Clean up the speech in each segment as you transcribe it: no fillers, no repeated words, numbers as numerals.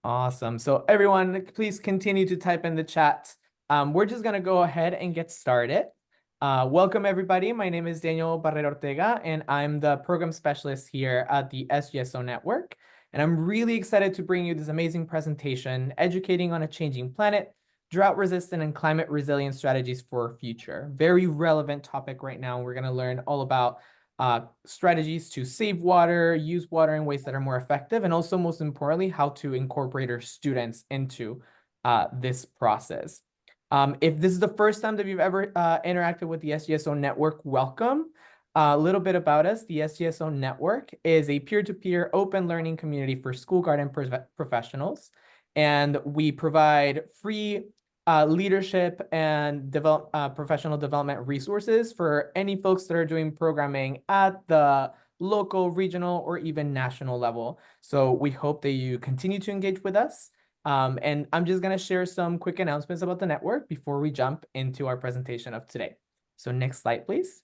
Awesome. So everyone, please continue to type in the chat. We're just going to go ahead and get started. Welcome, everybody. My name is Daniel Barrera Ortega, and I'm the program specialist here at the SGSO Network. And I'm really excited to bring you this amazing presentation, Educating on a Changing Planet, Drought-Resistant and Climate Resilient Strategies for Future. Very relevant topic right now. We're going to learn all about strategies to save water, use water in ways that are more effective, and also, most importantly, how to incorporate our students into this process. If this is the first time that you've ever interacted with the SGSO Network, welcome. A little bit about us. The SGSO Network is a peer-to-peer open learning community for school garden professionals, and we provide free leadership and professional development resources for any folks that are doing programming at the local, regional, or even national level. So we hope that you continue to engage with us. And I'm just going to share some quick announcements about the network before we jump into our presentation of today. So next slide, please.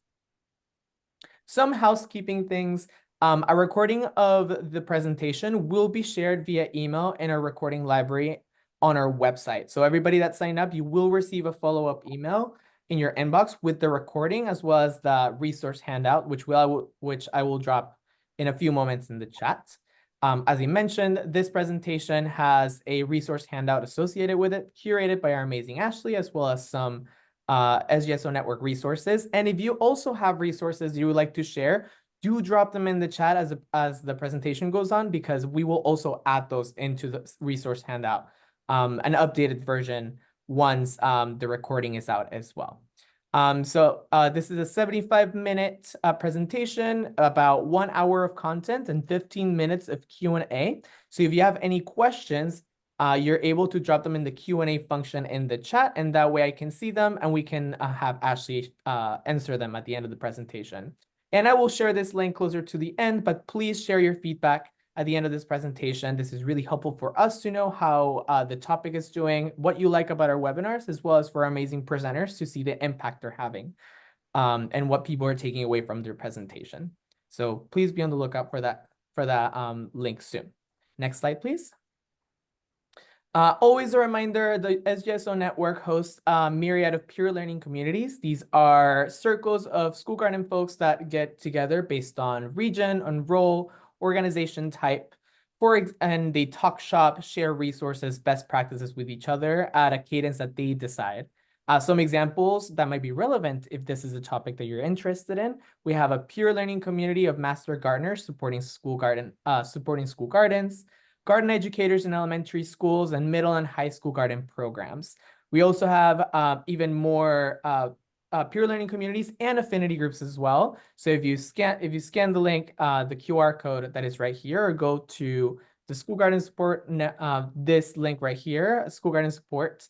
Some housekeeping things. A recording of the presentation will be shared via email in our recording library on our website. So everybody that signed up, you will receive a follow-up email in your inbox with the recording as well as the resource handout, which I will drop in a few moments in the chat. As I mentioned, this presentation has a resource handout associated with it, curated by our amazing Ashley, as well as some SGSO Network resources. And if you also have resources you would like to share, do drop them in the chat as the presentation goes on, because we will also add those into the resource handout, an updated version once the recording is out as well. So this is a 75-minute presentation, about 1 hour of content and 15 minutes of Q&A. So if you have any questions, you're able to drop them in the Q&A function in the chat, and that way I can see them and we can have Ashley answer them at the end of the presentation. And I will share this link closer to the end, but please share your feedback at the end of this presentation. This is really helpful for us to know how the topic is doing, what you like about our webinars, as well as for our amazing presenters to see the impact they're having and what people are taking away from their presentation. So please be on the lookout for that link soon. Next slide, please. Always a reminder, the SGSO Network hosts a myriad of peer learning communities. These are circles of school garden folks that get together based on region, on role, organization type, and they talk shop, share resources, best practices with each other at a cadence that they decide. Some examples that might be relevant if this is a topic that you're interested in. We have a peer learning community of master gardeners supporting school gardens, garden educators in elementary schools, and middle and high school garden programs. We also have even more peer learning communities and affinity groups as well. So if you scan the link, the QR code that is right here, or go to the School Garden Support, this link right here, School Garden Support,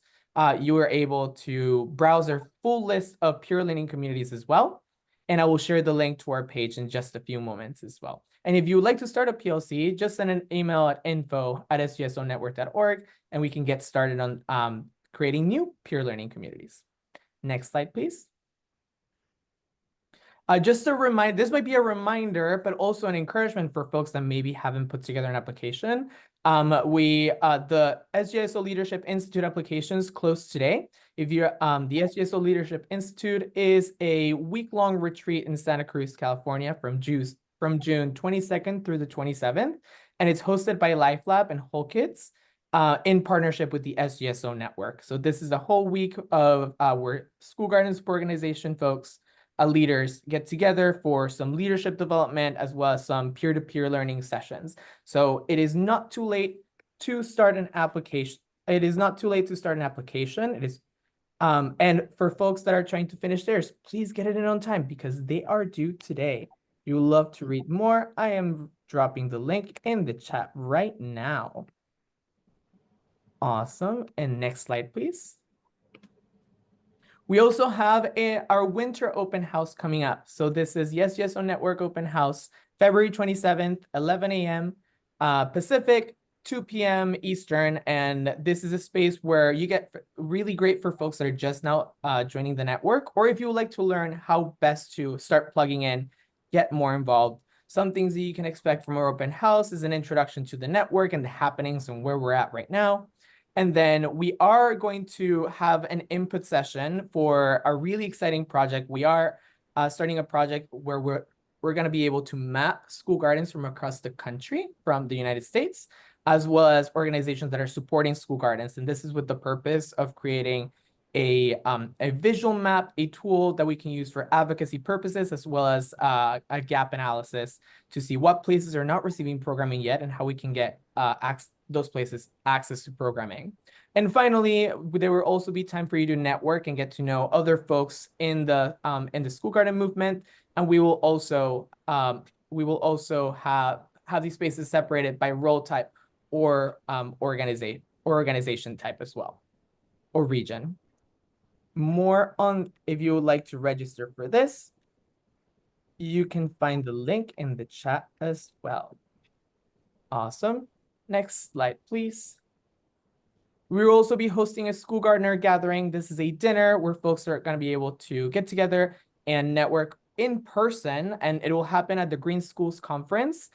you are able to browse our full list of peer learning communities as well. And I will share the link to our page in just a few moments as well. And if you would like to start a PLC, just send an email at info@sgsonetwork.org, and we can get started on creating new peer learning communities. Next slide, please. Just a reminder, this might be a reminder, but also an encouragement for folks that maybe haven't put together an application. The SGSO Leadership Institute applications close today. If you're the SGSO Leadership Institute is a week-long retreat in Santa Cruz, California, from June 22nd through the 27th, and it's hosted by LifeLab and Whole Kids in partnership with the SGSO Network. So this is a whole week of where school gardens organization folks, leaders get together for some leadership development as well as some peer-to-peer learning sessions. So it is not too late to start an application. It is and for folks that are trying to finish theirs, please get it in on time because they are due today. You love to read more. I am dropping the link in the chat right now. Awesome. And next slide, please. We also have our winter open house coming up. So this is SGSO Network Open House, February 27th, 11 a.m. Pacific, 2 p.m. Eastern. And this is a space where you get really great for folks that are just now joining the network, or if you would like to learn how best to start plugging in, get more involved. some things that you can expect from our open house is an introduction to the network and the happenings and where we're at right now. And then we are going to have an input session for a really exciting project. We are starting a project where we're going to be able to map school gardens from across the country, from the United States, as well as organizations that are supporting school gardens. And this is with the purpose of creating a visual map, a tool that we can use for advocacy purposes, as well as a gap analysis to see what places are not receiving programming yet and how we can get those places access to programming. And finally, there will also be time for you to network and get to know other folks in the school garden movement. And we will also have these spaces separated by role type or organization type as well, or region. More on if you would like to register for this, you can find the link in the chat as well. Awesome. Next slide, please. We will also be hosting a school gardener gathering. This is a dinner where folks are going to be able to get together and network in person, and it will happen at the Green Schools Conference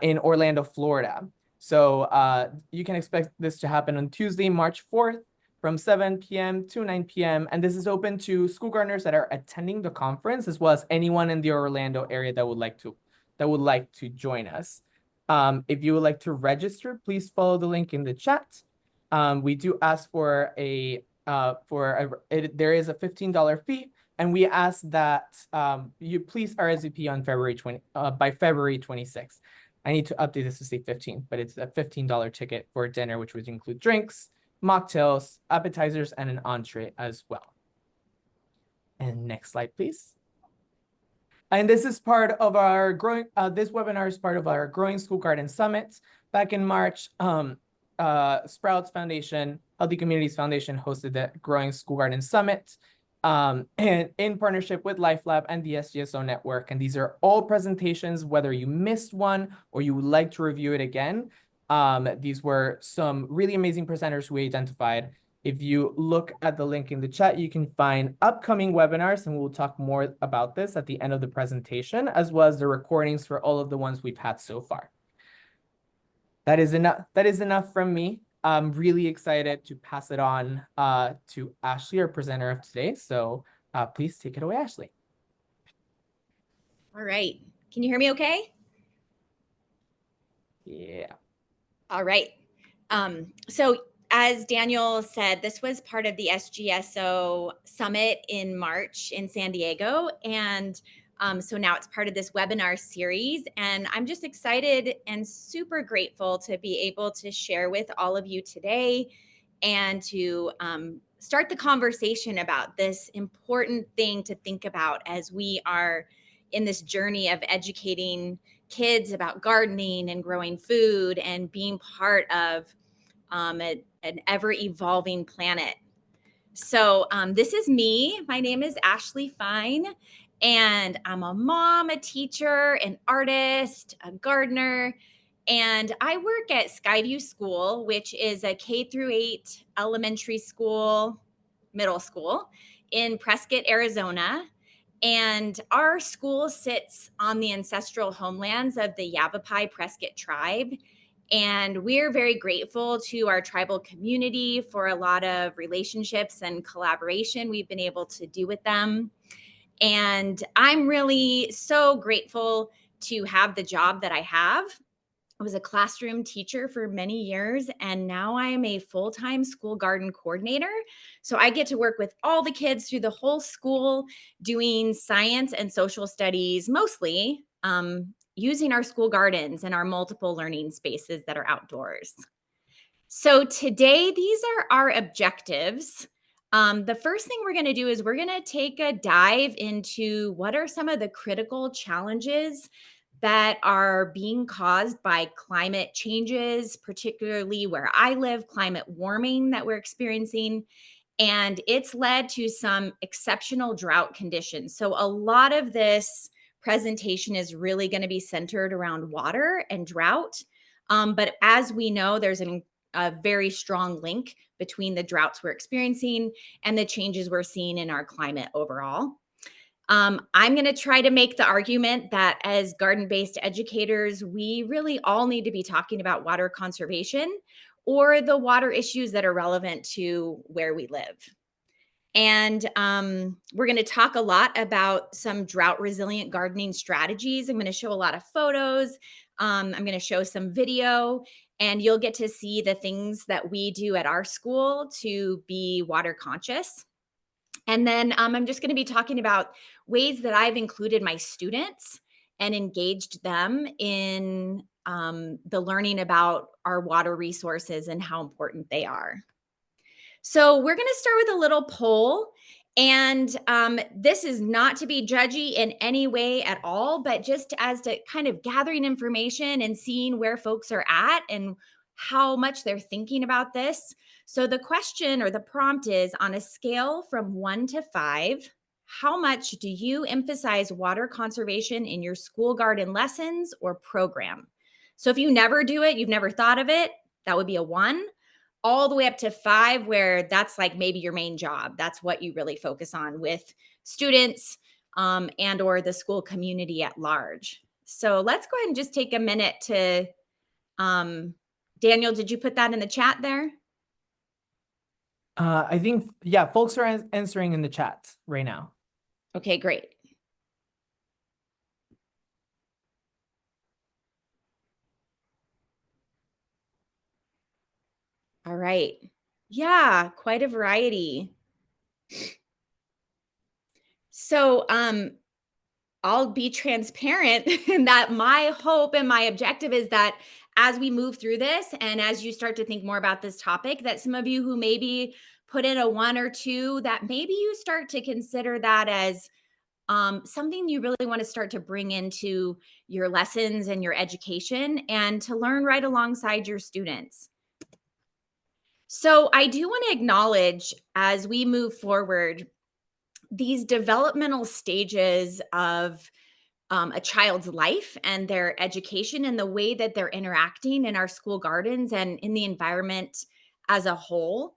in Orlando, Florida. So you can expect this to happen on Tuesday, March 4th from 7 p.m. to 9 p.m. And this is open to school gardeners that are attending the conference, as well as anyone in the Orlando area that would like to join us. If you would like to register, please follow the link in the chat. We do ask for there is a $15 fee, and we ask that you please RSVP on by February 26th. I need to update this to say 15, but it's a $15 ticket for dinner, which would include drinks, mocktails, appetizers, and an entree as well. And next slide, please. And this is part of our this webinar is part of our Growing School Garden Summit. Back in March, Sprouts Foundation, Healthy Communities Foundation hosted the Growing School Garden Summit and in partnership with LifeLab and the SGSO Network. And these are all presentations, whether you missed one or you would like to review it again. These were some really amazing presenters we identified. If you look at the link in the chat, you can find upcoming webinars, and we'll talk more about this at the end of the presentation, as well as the recordings for all of the ones we've had so far. That is enough from me. I'm really excited to pass it on to Ashley, our presenter of today. So please take it away, Ashley. All right. Can you hear me okay? Yeah. All right. So as Daniel said, this was part of the SGSO Summit in March in San Diego. And so now it's part of this webinar series. And I'm just excited and super grateful to be able to share with all of you today and to start the conversation about this important thing to think about as we are in this journey of educating kids about gardening and growing food and being part of an ever-evolving planet. So this is me. My name is Ashley Fine, and I'm a mom, a teacher, an artist, a gardener, and I work at Skyview School, which is a K-8 elementary school, middle school in Prescott, Arizona. And our school sits on the ancestral homelands of the Yavapai Prescott tribe. And we're very grateful to our tribal community for a lot of relationships and collaboration we've been able to do with them. And I'm really so grateful to have the job that I have. I was a classroom teacher for many years, and now I am a full-time school garden coordinator. So I get to work with all the kids through the whole school doing science and social studies, mostly using our school gardens and our multiple learning spaces that are outdoors. So today, these are our objectives. The first thing we're going to do is we're going to take a dive into what are some of the critical challenges that are being caused by climate changes, particularly where I live, climate warming that we're experiencing. And it's led to some exceptional drought conditions. So a lot of this presentation is really going to be centered around water and drought. But as we know, there's a very strong link between the droughts we're experiencing and the changes we're seeing in our climate overall. I'm going to try to make the argument that as garden-based educators, we really all need to be talking about water conservation or the water issues that are relevant to where we live. And we're going to talk a lot about some drought resilient gardening strategies. I'm going to show a lot of photos. I'm going to show some video, and you'll get to see the things that we do at our school to be water conscious. And then I'm just going to be talking about ways that I've included my students and engaged them in the learning about our water resources and how important they are. So we're going to start with a little poll. And this is not to be judgy in any way at all, but just as to kind of gathering information and seeing where folks are at and how much they're thinking about this. So the question or the prompt is, on a scale from 1 to 5, how much do you emphasize water conservation in your school garden lessons or program? So if you never do it, you've never thought of it, that would be a 1, all the way up to 5, where that's like maybe your main job. That's what you really focus on with students and or the school community at large. So let's go ahead and just take a minute to, Daniel, did you put that in the chat there? I think, yeah, folks are answering in the chat right now. Okay, great. All right. Yeah, quite a variety. So I'll be transparent in that my hope and my objective is that as we move through this and as you start to think more about this topic, that some of you who maybe put in a 1 or 2, that maybe you start to consider that as something you really want to start to bring into your lessons and your education and to learn right alongside your students. So I do want to acknowledge as we move forward, these developmental stages of a child's life and their education and the way that they're interacting in our school gardens and in the environment as a whole.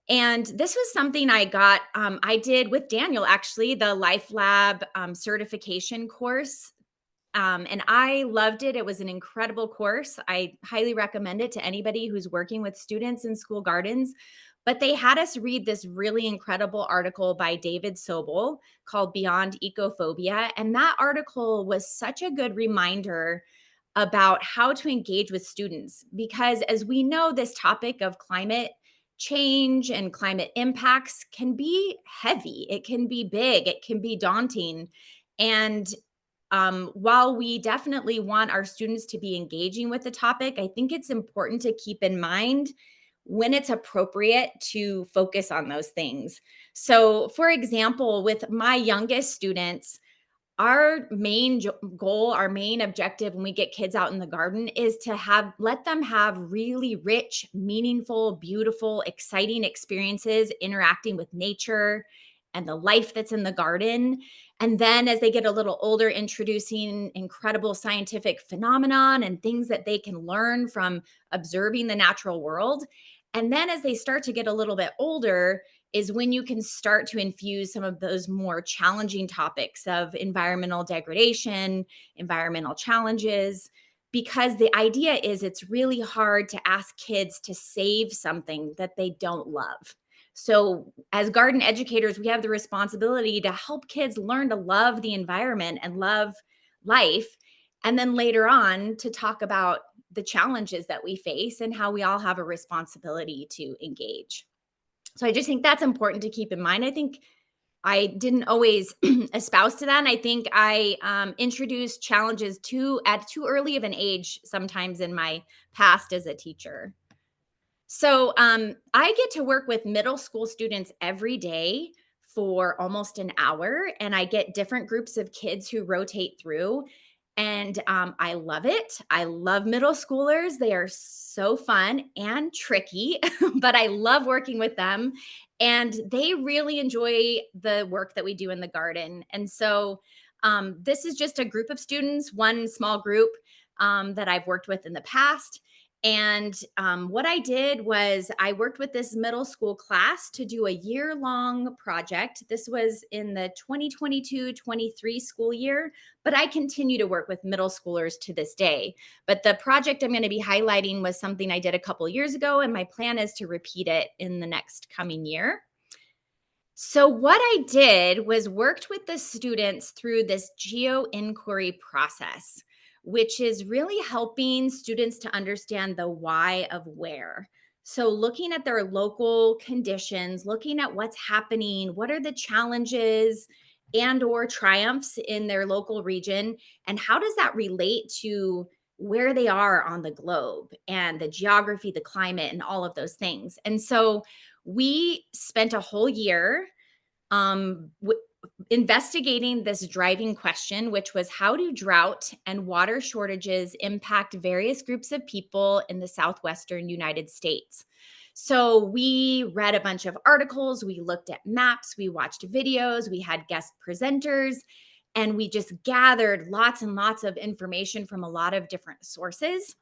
And this was something I did with Daniel, actually, the Life Lab certification course. And I loved it. It was an incredible course. I highly recommend it to anybody who's working with students in school gardens. But they had us read this really incredible article by David Sobel called Beyond Ecophobia. And that article was such a good reminder about how to engage with students. Because as we know, this topic of climate change and climate impacts can be heavy, it can be big, it can be daunting. And while we definitely want our students to be engaging with the topic, I think it's important to keep in mind when it's appropriate to focus on those things. So, for example, with my youngest students, our main goal, our main objective when we get kids out in the garden is to let them have really rich, meaningful, beautiful, exciting experiences interacting with nature and the life that's in the garden. And then as they get a little older, introducing incredible scientific phenomenon and things that they can learn from observing the natural world. And then as they start to get a little bit older, is when you can start to infuse some of those more challenging topics of environmental degradation, environmental challenges, because the idea is it's really hard to ask kids to save something that they don't love. So, as garden educators, we have the responsibility to help kids learn to love the environment and love life. And then later on, to talk about the challenges that we face and how we all have a responsibility to engage. So I just think that's important to keep in mind. I think I didn't always espouse to that. And I think I introduced challenges at too early of an age sometimes in my past as a teacher. So I get to work with middle school students every day for almost an hour, and I get different groups of kids who rotate through. And I love it. I love middle schoolers. They are so fun and tricky, but I love working with them. And they really enjoy the work that we do in the garden. And so this is just a group of students, one small group that I've worked with in the past. And what I did was I worked with this middle school class to do a year-long project. This was in the 2022-23 school year, but I continue to work with middle schoolers to this day. But the project I'm going to be highlighting was something I did a couple years ago, and my plan is to repeat it in the next coming year. So what I did was worked with the students through this geo inquiry process, which is really helping students to understand the why of where. So looking at their local conditions, looking at what's happening, what are the challenges and or triumphs in their local region, and how does that relate to where they are on the globe and the geography, the climate, and all of those things. And so we spent a whole year um, w- investigating this driving question, which was how do drought and water shortages impact various groups of people in the southwestern United States? So we read a bunch of articles, we looked at maps, we watched videos, we had guest presenters, and we just gathered lots and lots of information from a lot of different sources.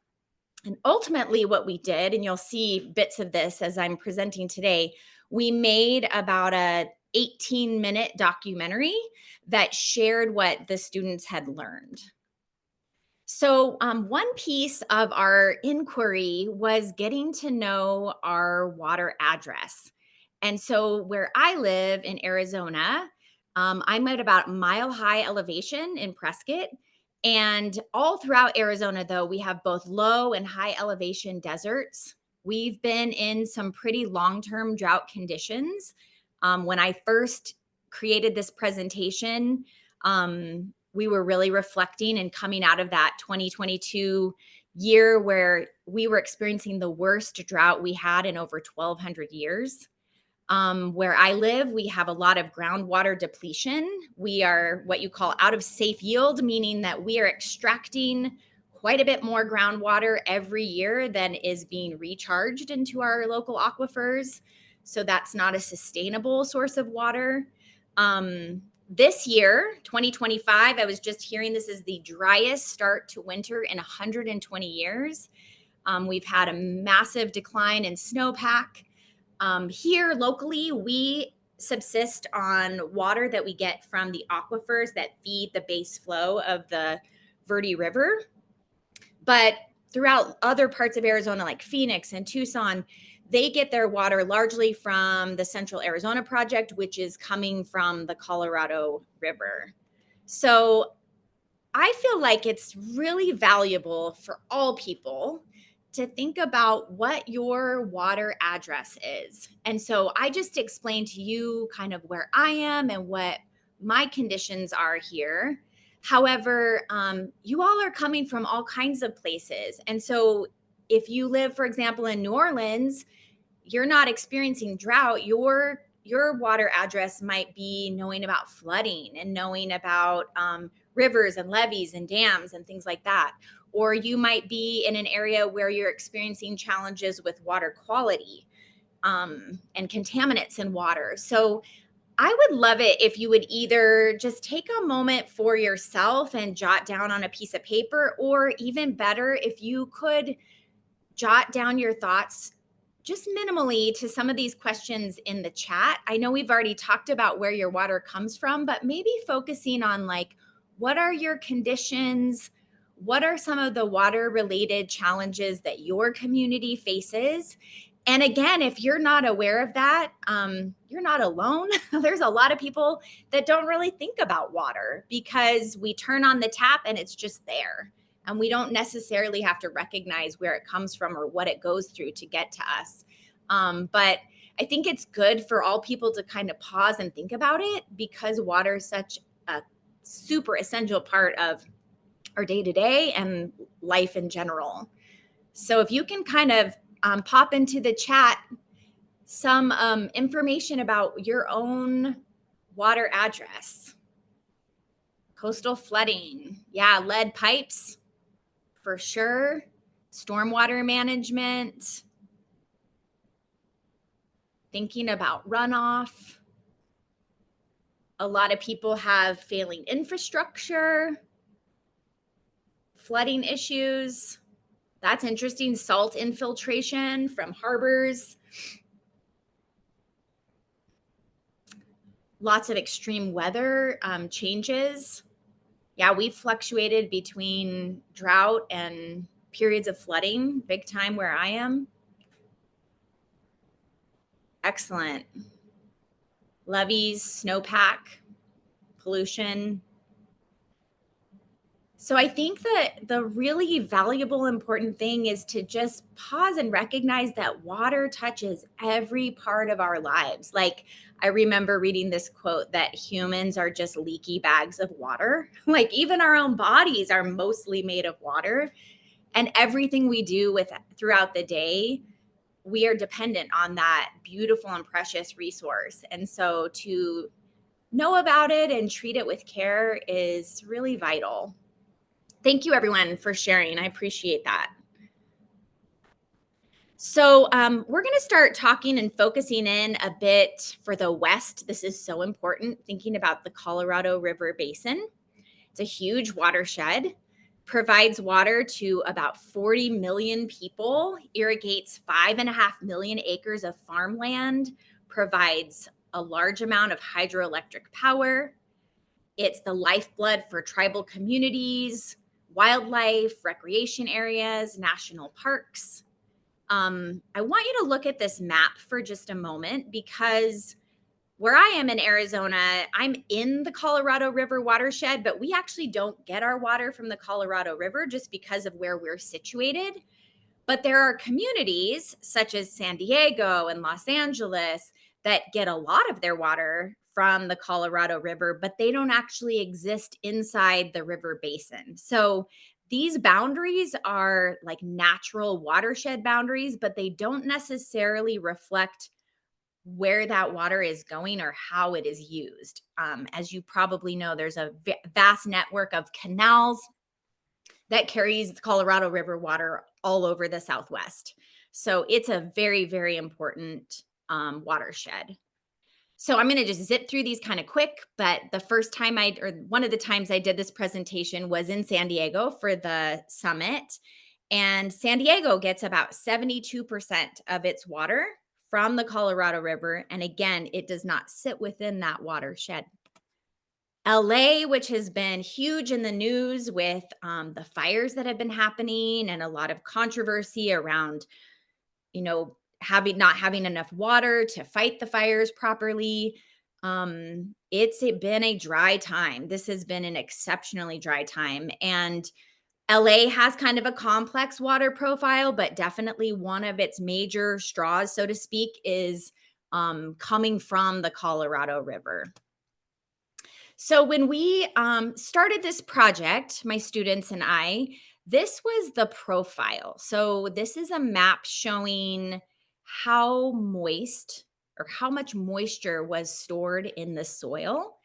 And ultimately, what we did, and you'll see bits of this as I'm presenting today, we made about a 18-minute documentary that shared what the students had learned. So, one piece of our inquiry was getting to know our water address. And so, where I live in Arizona, I'm at about mile high elevation in Prescott. And all throughout Arizona, though, we have both low and high elevation deserts. We've been in some pretty long term drought conditions. When I first created this presentation, we were really reflecting and coming out of that 2022 year where we were experiencing the worst drought we had in over 1,200 years. Where I live, we have a lot of groundwater depletion. We are what you call out of safe yield, meaning that we are extracting quite a bit more groundwater every year than is being recharged into our local aquifers. So that's not a sustainable source of water. This year, 2025, I was just hearing this is the driest start to winter in 120 years. We've had a massive decline in snowpack. Here locally, we subsist on water that we get from the aquifers that feed the base flow of the Verde River. But throughout other parts of Arizona, like Phoenix and Tucson, they get their water largely from the Central Arizona Project, which is coming from the Colorado River. So I feel like it's really valuable for all people to think about what your water address is. And so I just explained to you kind of where I am and what my conditions are here. However, you all are coming from all kinds of places. And so if you live, for example, in New Orleans, you're not experiencing drought. Your water address might be knowing about flooding and knowing about rivers and levees and dams and things like that. Or you might be in an area where you're experiencing challenges with water quality and contaminants in water. So I would love it if you would either just take a moment for yourself and jot down on a piece of paper, or even better, if you could jot down your thoughts just minimally to some of these questions in the chat. I know we've already talked about where your water comes from, but maybe focusing on like, what are your conditions? What are some of the water related challenges that your community faces? And again, if you're not aware of that, you're not alone. There's a lot of people that don't really think about water because we turn on the tap and it's just there. And we don't necessarily have to recognize where it comes from or what it goes through to get to us. But I think it's good for all people to kind of pause and think about it because water is such a super essential part of our day to day and life in general. So if you can kind of pop into the chat some information about your own water address. Coastal flooding. Yeah, lead pipes. For sure. Stormwater management, thinking about runoff. A lot of people have failing infrastructure, flooding issues. That's interesting. Salt infiltration from harbors. Lots of extreme weather changes. Yeah, we've fluctuated between drought and periods of flooding, big time where I am. Excellent. Levees, snowpack, pollution. So I think that the really valuable, important thing is to just pause and recognize that water touches every part of our lives. Like, I remember reading this quote that humans are just leaky bags of water. Like, even our own bodies are mostly made of water. And everything we do with throughout the day, we are dependent on that beautiful and precious resource. And so to know about it and treat it with care is really vital. Thank you, everyone, for sharing. I appreciate that. So we're going to start talking and focusing in a bit for the West. This is so important, thinking about the Colorado River Basin. It's a huge watershed, provides water to about 40 million people, irrigates 5.5 million acres of farmland, provides a large amount of hydroelectric power. It's the lifeblood for tribal communities, wildlife, recreation areas, national parks. I want you to look at this map for just a moment, because where I am in Arizona, I'm in the Colorado River watershed, but we actually don't get our water from the Colorado River just because of where we're situated. But there are communities such as San Diego and Los Angeles that get a lot of their water from the Colorado River, but they don't actually exist inside the river basin. So these boundaries are like natural watershed boundaries, but they don't necessarily reflect where that water is going or how it is used. As you probably know, there's a vast network of canals that carries the Colorado River water all over the Southwest. So it's a very, very important watershed. So I'm going to just zip through these kind of quick, but one of the times I did this presentation was in San Diego for the summit. And San Diego gets about 72% of its water from the Colorado River. And again, it does not sit within that watershed. LA, which has been huge in the news with the fires that have been happening and a lot of controversy around, not having enough water to fight the fires properly. It's been a dry time. This has been an exceptionally dry time. And LA has kind of a complex water profile, but definitely one of its major straws, so to speak, is coming from the Colorado River. So when we started this project, my students and I, this was the profile. So this is a map showing how moist or how much moisture was stored in the soil.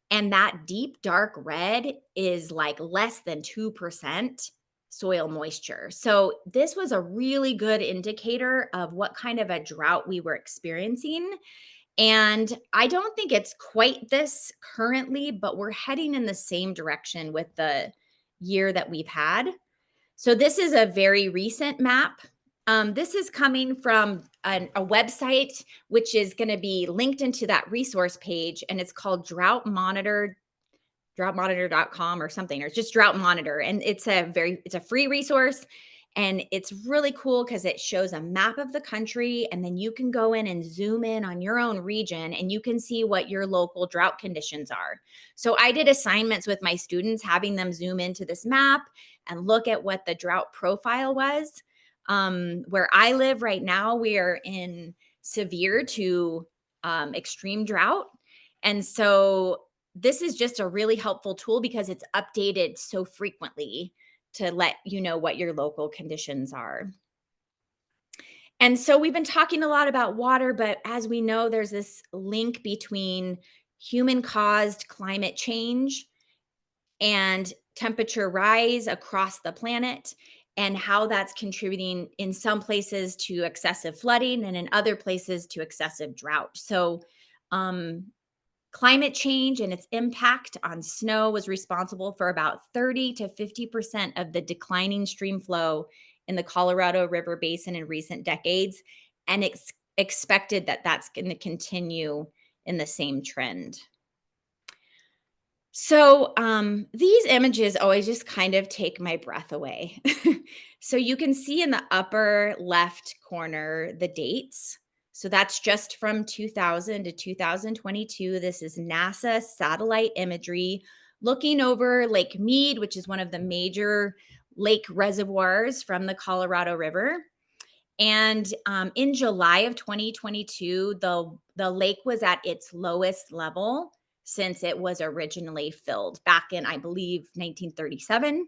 And that deep dark red is like less than 2% soil moisture. So this was a really good indicator of what kind of a drought we were experiencing. And I don't think it's quite this currently, but we're heading in the same direction with the year that we've had. So this is a very recent map. This is coming from a website, which is going to be linked into that resource page, and it's called drought-monitor.com or something, or it's just Drought Monitor. And it's a free resource. And it's really cool because it shows a map of the country, and then you can go in and zoom in on your own region and you can see what your local drought conditions are. So I did assignments with my students, having them zoom into this map and look at what the drought profile was. Where I live right now, we are in severe to extreme drought. And so this is just a really helpful tool because it's updated so frequently to let you know what your local conditions are. And so we've been talking a lot about water, but as we know, there's this link between human-caused climate change and temperature rise across the planet, and how that's contributing in some places to excessive flooding and in other places to excessive drought. So climate change and its impact on snow was responsible for about 30 to 50% of the declining stream flow in the Colorado River Basin in recent decades, and expected that that's going to continue in the same trend. So these images always just kind of take my breath away. So you can see in the upper left corner the dates. So that's just from 2000 to 2022. This is NASA satellite imagery looking over Lake Mead, which is one of the major lake reservoirs from the Colorado River. And in July of 2022, the lake was at its lowest level since it was originally filled back in, I believe, 1937.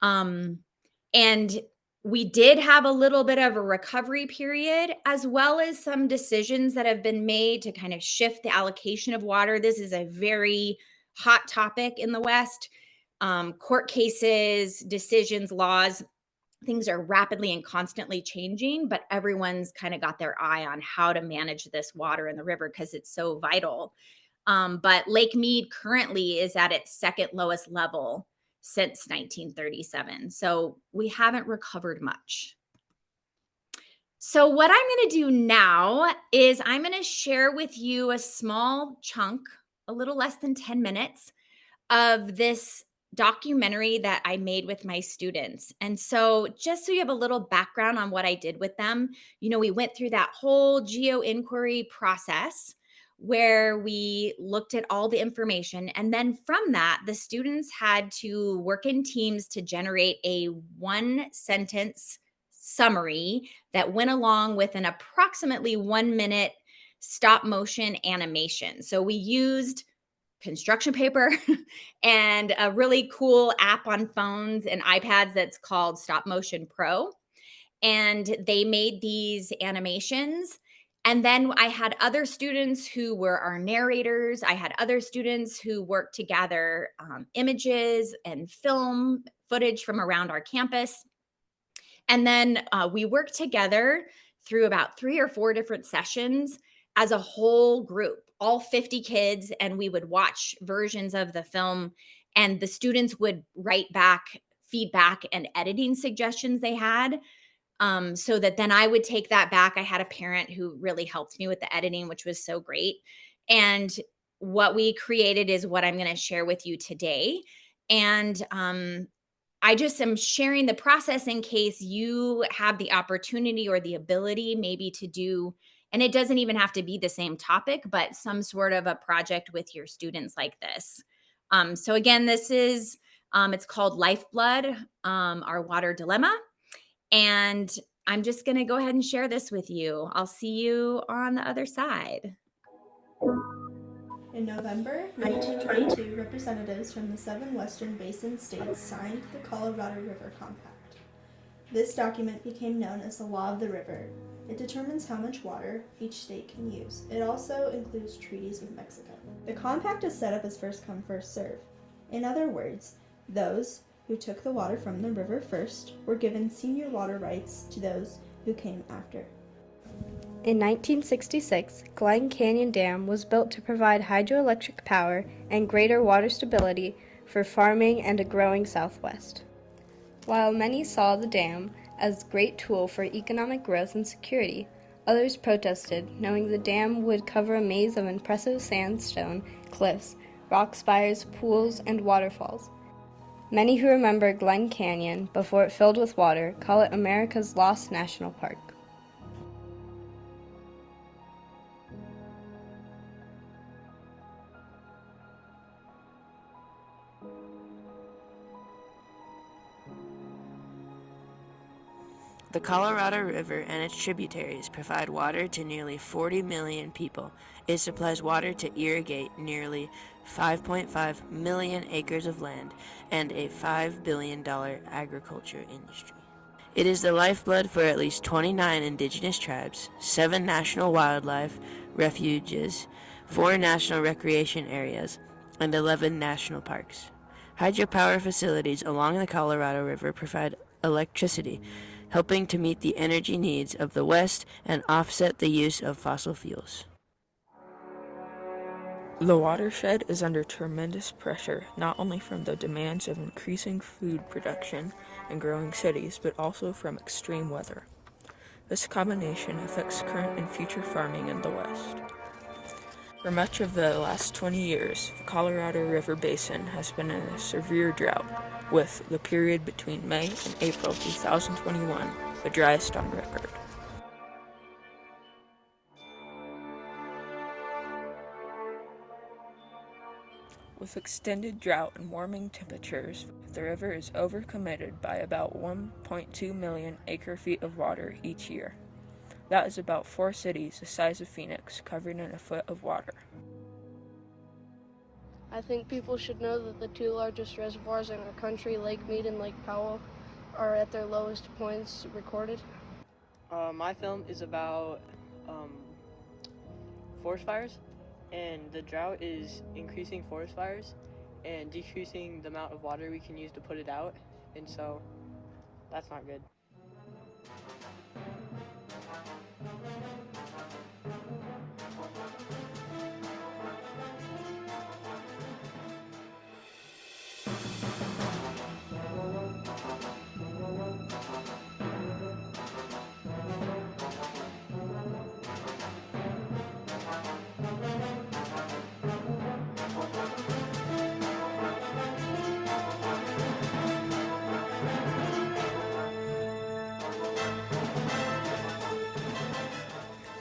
And we did have a little bit of a recovery period, as well as some decisions that have been made to kind of shift the allocation of water. This is a very hot topic in the West. Court cases, decisions, laws, things are rapidly and constantly changing, but everyone's kind of got their eye on how to manage this water in the river because it's so vital. But Lake Mead currently is at its second lowest level since 1937. So we haven't recovered much. So what I'm going to do now is I'm going to share with you a small chunk, a little less than 10 minutes, of this documentary that I made with my students. And so just so you have a little background on what I did with them, we went through that whole geo inquiry process where we looked at all the information. And then from that, the students had to work in teams to generate a 1-sentence summary that went along with an approximately 1-minute stop motion animation. So we used construction paper and a really cool app on phones and iPads that's called Stop Motion Pro. And they made these animations. And then I had other students who were our narrators. I had other students who worked to gather images and film footage from around our campus. And then we worked together through about 3 or 4 different sessions as a whole group, all 50 kids, and we would watch versions of the film, and the students would write back feedback and editing suggestions they had, so that then I would take that back. I had a parent who really helped me with the editing, which was so great. And what we created is what I'm going to share with you today. And I just am sharing the process in case you have the opportunity or the ability maybe to do, and it doesn't even have to be the same topic, but some sort of a project with your students like this. So again, this is, it's called Lifeblood, Our Water Dilemma. And I'm just going to go ahead and share this with you. I'll see you on the other side. In November 1922, representatives from the 7 western basin states signed the Colorado River Compact. This document became known as the Law of the River. It determines how much water each state can use. It also includes treaties with Mexico. The compact is set up as first come, first serve. In other words, those who took the water from the river first were given senior water rights to those who came after. In 1966, Glen Canyon Dam was built to provide hydroelectric power and greater water stability for farming and a growing Southwest. While many saw the dam as a great tool for economic growth and security, others protested, knowing the dam would cover a maze of impressive sandstone cliffs, rock spires, pools, and waterfalls. Many who remember Glen Canyon before it filled with water call it America's Lost National Park. The Colorado River and its tributaries provide water to nearly 40 million people. It supplies water to irrigate nearly 5.5 million acres of land and a $5 billion agriculture industry. It is the lifeblood for at least 29 indigenous tribes, 7 national wildlife refuges, 4 national recreation areas, and 11 national parks. Hydropower facilities along the Colorado River provide electricity, helping to meet the energy needs of the West and offset the use of fossil fuels. The watershed is under tremendous pressure, not only from the demands of increasing food production and growing cities, but also from extreme weather. This combination affects current and future farming in the West. For much of the last 20 years, the Colorado River Basin has been in a severe drought, with the period between May and April 2021 the driest on record. With extended drought and warming temperatures, the river is overcommitted by about 1.2 million acre-feet of water each year. That is about 4 cities the size of Phoenix covered in a foot of water. I think people should know that the two largest reservoirs in our country, Lake Mead and Lake Powell, are at their lowest points recorded. My film is about forest fires, and the drought is increasing forest fires and decreasing the amount of water we can use to put it out, and so that's not good.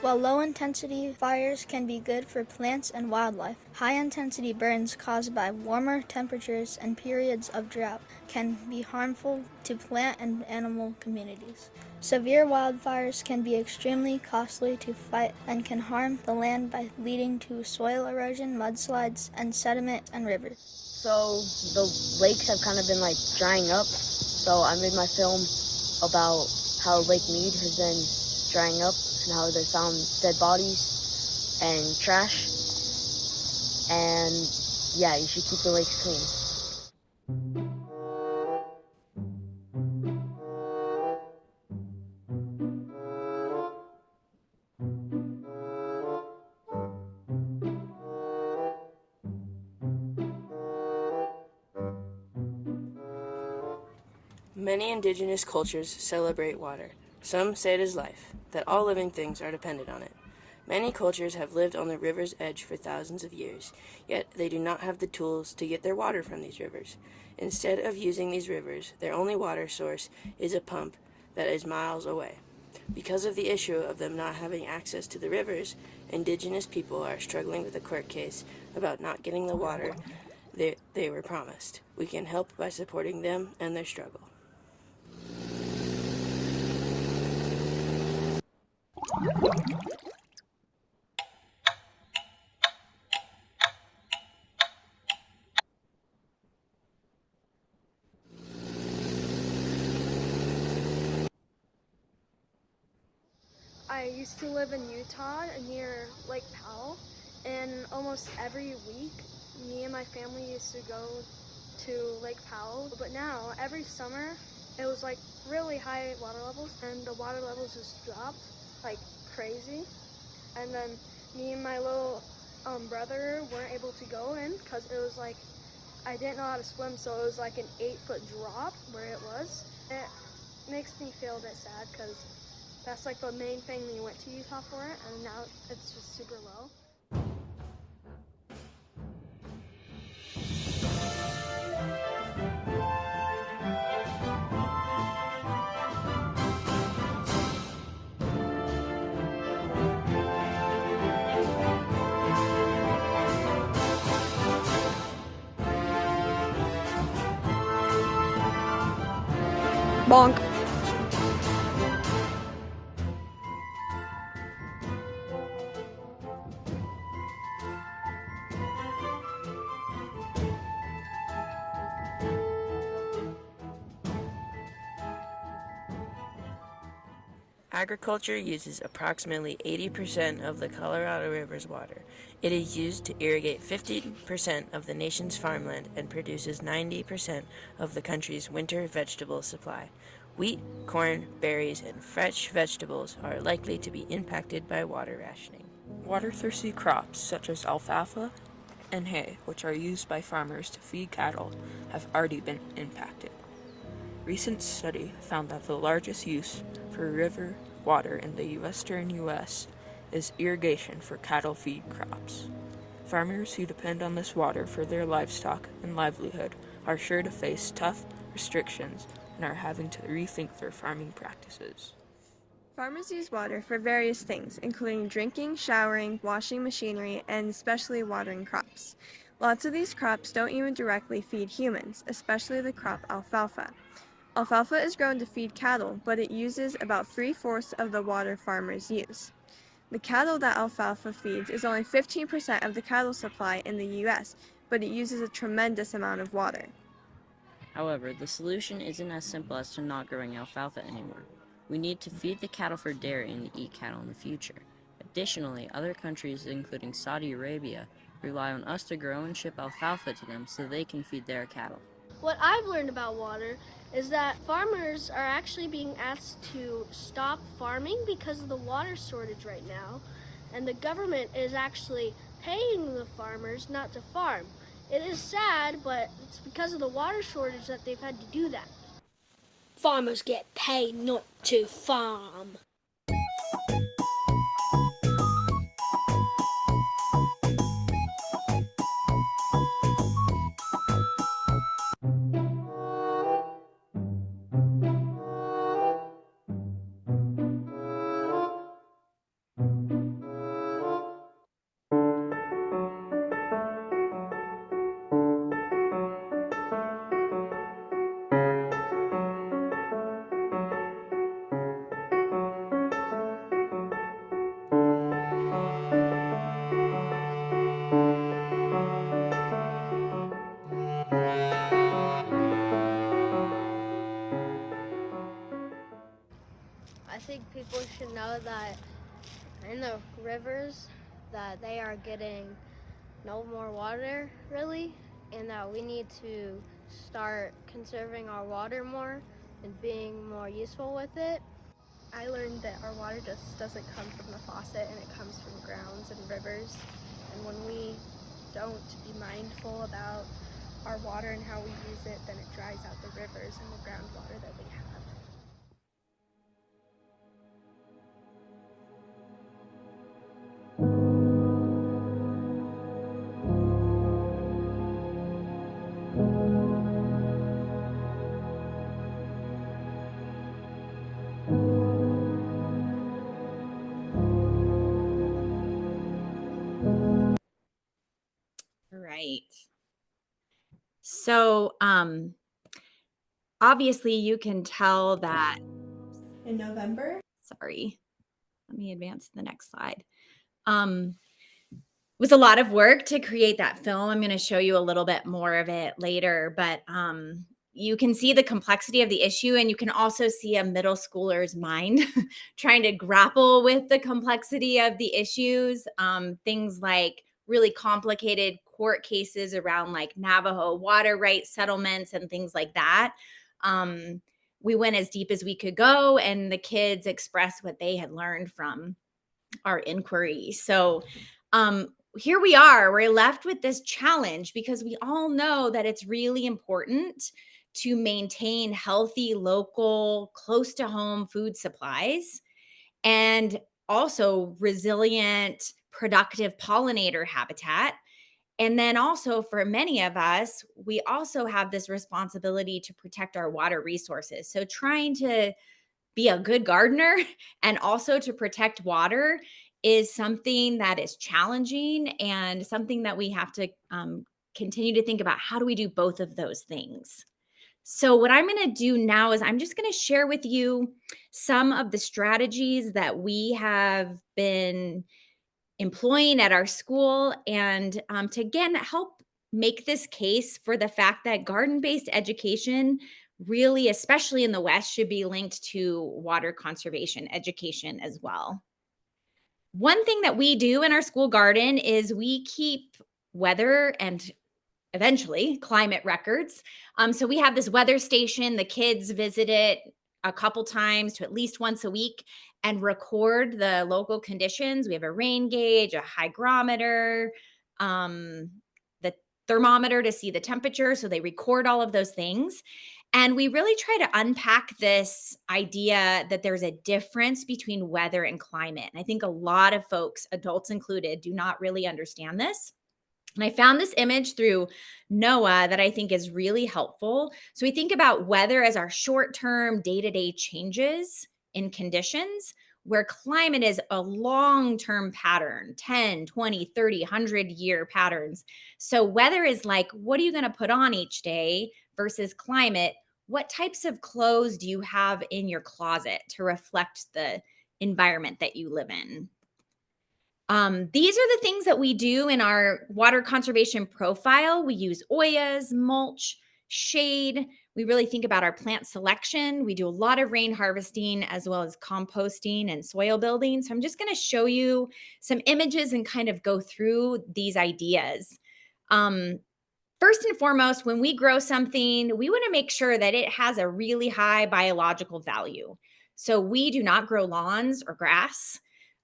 While low-intensity fires can be good for plants and wildlife, high-intensity burns caused by warmer temperatures and periods of drought can be harmful to plant and animal communities. Severe wildfires can be extremely costly to fight and can harm the land by leading to soil erosion, mudslides, and sediment and rivers. So the lakes have kind of been like drying up, so I made my film about how Lake Mead has been drying up and how they found dead bodies and trash. And yeah, you should keep the lakes clean. Many indigenous cultures celebrate water. Some say it is life, that all living things are dependent on it. Many cultures have lived on the river's edge for thousands of years, yet they do not have the tools to get their water from these rivers. Instead of using these rivers, their only water source is a pump that is miles away. Because of the issue of them not having access to the rivers, indigenous people are struggling with a court case about not getting the water they were promised. We can help by supporting them and their struggle. I used to live in Utah near Lake Powell, and almost every week me and my family used to go to Lake Powell. But now every summer it was like really high water levels, and the water levels just dropped like crazy. And then me and my little brother weren't able to go in because it was like I didn't know how to swim, so it was like an 8-foot drop where it was. It makes me feel a bit sad because that's like the main thing we went to Utah for, and now it's just super low. Bonk. Agriculture uses approximately 80% of the Colorado River's water. It is used to irrigate 50% of the nation's farmland and produces 90% of the country's winter vegetable supply. Wheat, corn, berries, and fresh vegetables are likely to be impacted by water rationing. Water-thirsty crops such as alfalfa, and hay, which are used by farmers to feed cattle, have already been impacted. Recent study found that the largest use for river water in the western U.S. is irrigation for cattle feed crops. Farmers who depend on this water for their livestock and livelihood are sure to face tough restrictions and are having to rethink their farming practices. Farmers use water for various things, including drinking, showering, washing machinery, and especially watering crops. Lots of these crops don't even directly feed humans, especially the crop alfalfa. Alfalfa is grown to feed cattle, but it uses about 3/4 of the water farmers use. The cattle that alfalfa feeds is only 15% of the cattle supply in the U.S., but it uses a tremendous amount of water. However, the solution isn't as simple as to not growing alfalfa anymore. We need to feed the cattle for dairy and eat cattle in the future. Additionally, other countries, including Saudi Arabia, rely on us to grow and ship alfalfa to them so they can feed their cattle. What I've learned about water is that farmers are actually being asked to stop farming because of the water shortage right now, and the government is actually paying the farmers not to farm. It is sad, but it's because of the water shortage that they've had to do that. Farmers get paid not to farm. I think people should know that in the rivers that they are getting no more water really, and that we need to start conserving our water more and being more useful with it. I learned that our water just doesn't come from the faucet, and it comes from grounds and rivers. And when we don't be mindful about our water and how we use it, then it dries out the rivers and the groundwater that we have. Right. So, obviously you can tell that, In November, sorry, let me advance to the next slide. It was a lot of work to create that film. I'm going to show you a little bit more of it later, but you can see the complexity of the issue, and you can also see a middle schooler's mind trying to grapple with the complexity of the issues. Things like really complicated court cases around like Navajo water rights settlements and things like that. We went as deep as we could go, and the kids expressed what they had learned from our inquiry. So here we are, we're left with this challenge because we all know that it's really important to maintain healthy, local, close to home food supplies and also resilient, productive pollinator habitat. And then also for many of us, we also have this responsibility to protect our water resources. So trying to be a good gardener and also to protect water is something that is challenging and something that we have to continue to think about. How do we do both of those things? So what I'm going to do now is I'm just going to share with you some of the strategies that we have been employing at our school, and to again help make this case for the fact that garden-based education really, especially in the West, should be linked to water conservation education as well. One thing that we do in our school garden is we keep weather and eventually climate records. So we have this weather station. The kids visit it a couple times to at least once a week and record the local conditions. We have a rain gauge, a hygrometer, thermometer to see the temperature. So they record all of those things. And we really try to unpack this idea that there's a difference between weather and climate. And I think a lot of folks, adults included, do not really understand this. And I found this image through NOAA that I think is really helpful. So we think about weather as our short-term, day-to-day changes in conditions, where climate is a long-term pattern, 10, 20, 30, 100-year patterns. So weather is like, what are you going to put on each day versus climate? What types of clothes do you have in your closet to reflect the environment that you live in? These are the things that we do in our water conservation profile. We use ollas, mulch, shade. We really think about our plant selection. We do a lot of rain harvesting as well as composting and soil building. So I'm just going to show you some images and kind of go through these ideas. First and foremost, when we grow something, we want to make sure that it has a really high biological value. So we do not grow lawns or grass.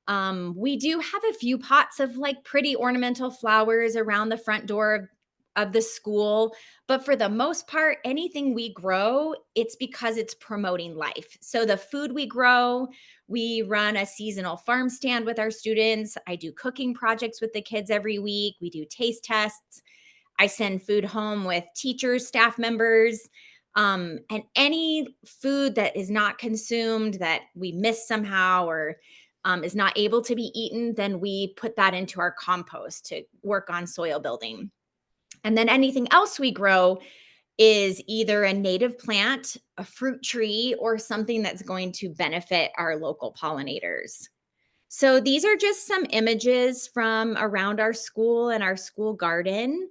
We do have a few pots of like pretty ornamental flowers around the front door of the school. But for the most part, anything we grow, it's because it's promoting life. So the food we grow, we run a seasonal farm stand with our students. I do cooking projects with the kids every week. We do taste tests. I send food home with teachers, staff members. And any food that is not consumed that we miss somehow or is not able to be eaten, then we put that into our compost to work on soil building. And then anything else we grow is either a native plant, a fruit tree, or something that's going to benefit our local pollinators. So these are just some images from around our school and our school garden.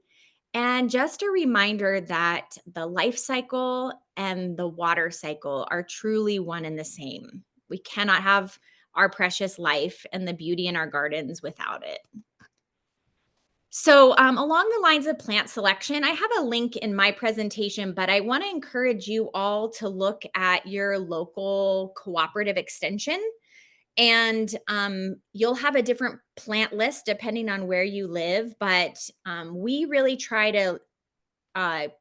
And just a reminder that the life cycle and the water cycle are truly one and the same. We cannot have our precious life and the beauty in our gardens without it. So along the lines of plant selection, I have a link in my presentation, but I want to encourage you all to look at your local cooperative extension. And you'll have a different plant list depending on where you live, but we really try to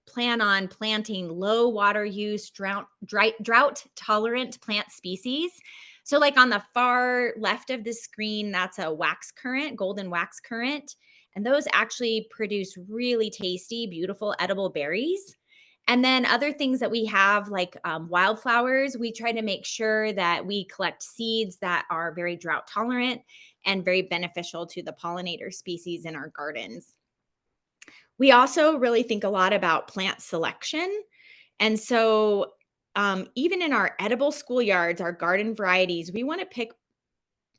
plan on planting low water use, drought-tolerant plant species. So like on the far left of the screen, that's a wax currant, golden wax currant. And those actually produce really tasty, beautiful, edible berries. And then other things that we have like wildflowers, we try to make sure that we collect seeds that are very drought tolerant and very beneficial to the pollinator species in our gardens. We also really think a lot about plant selection. And so even in our edible schoolyards, our garden varieties, we want to pick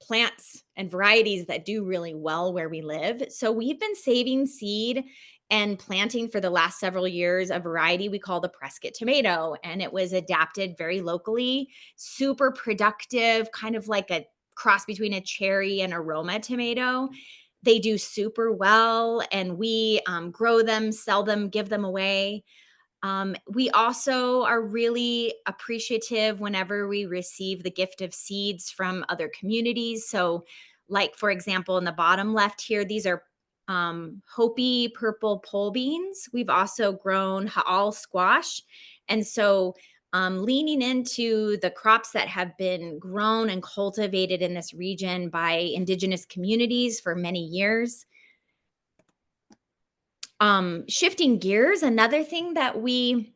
plants and varieties that do really well where we live. So we've been saving seed and planting for the last several years a variety we call the Prescott tomato. And it was adapted very locally, super productive, kind of like a cross between a cherry and a Roma tomato. They do super well, and we grow them, sell them, give them away. We also are really appreciative whenever we receive the gift of seeds from other communities. So like, for example, in the bottom left here, these are Hopi purple pole beans. We've also grown Ha'al squash. And so leaning into the crops that have been grown and cultivated in this region by indigenous communities for many years. Shifting gears, another thing that we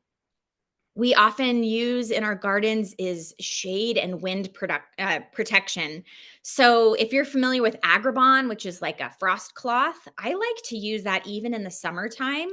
often use in our gardens is shade and wind protection. So if you're familiar with Agribon, which is like a frost cloth, I like to use that even in the summertime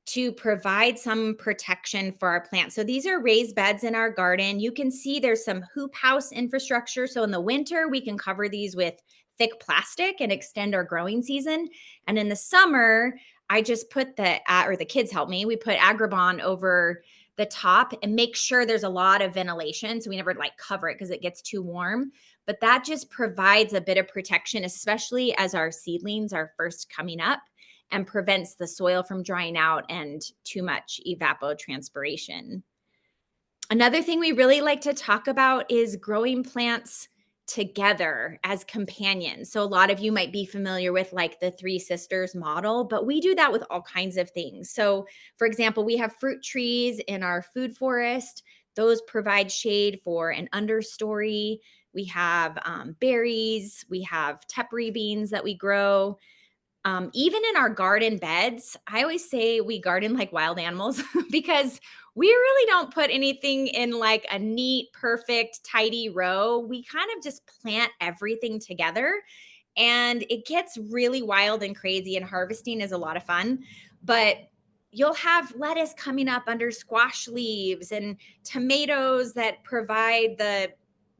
to provide some protection for our plants. So these are raised beds in our garden. You can see there's some hoop house infrastructure. So in the winter, we can cover these with thick plastic and extend our growing season. And in the summer, I just put or the kids help me, we put Agribon over the top and make sure there's a lot of ventilation. So we never like cover it because it gets too warm. But that just provides a bit of protection, especially as our seedlings are first coming up, and prevents the soil from drying out and too much evapotranspiration. Another thing we really like to talk about is growing plants together as companions. So a lot of you might be familiar with like the Three Sisters model, but we do that with all kinds of things. So for example, we have fruit trees in our food forest. Those provide shade for an understory. We have berries. We have tepary beans that we grow. Even in our garden beds, I always say we garden like wild animals because we really don't put anything in like a neat, perfect, tidy row. We kind of just plant everything together, and it gets really wild and crazy, and harvesting is a lot of fun. But you'll have lettuce coming up under squash leaves and tomatoes that provide the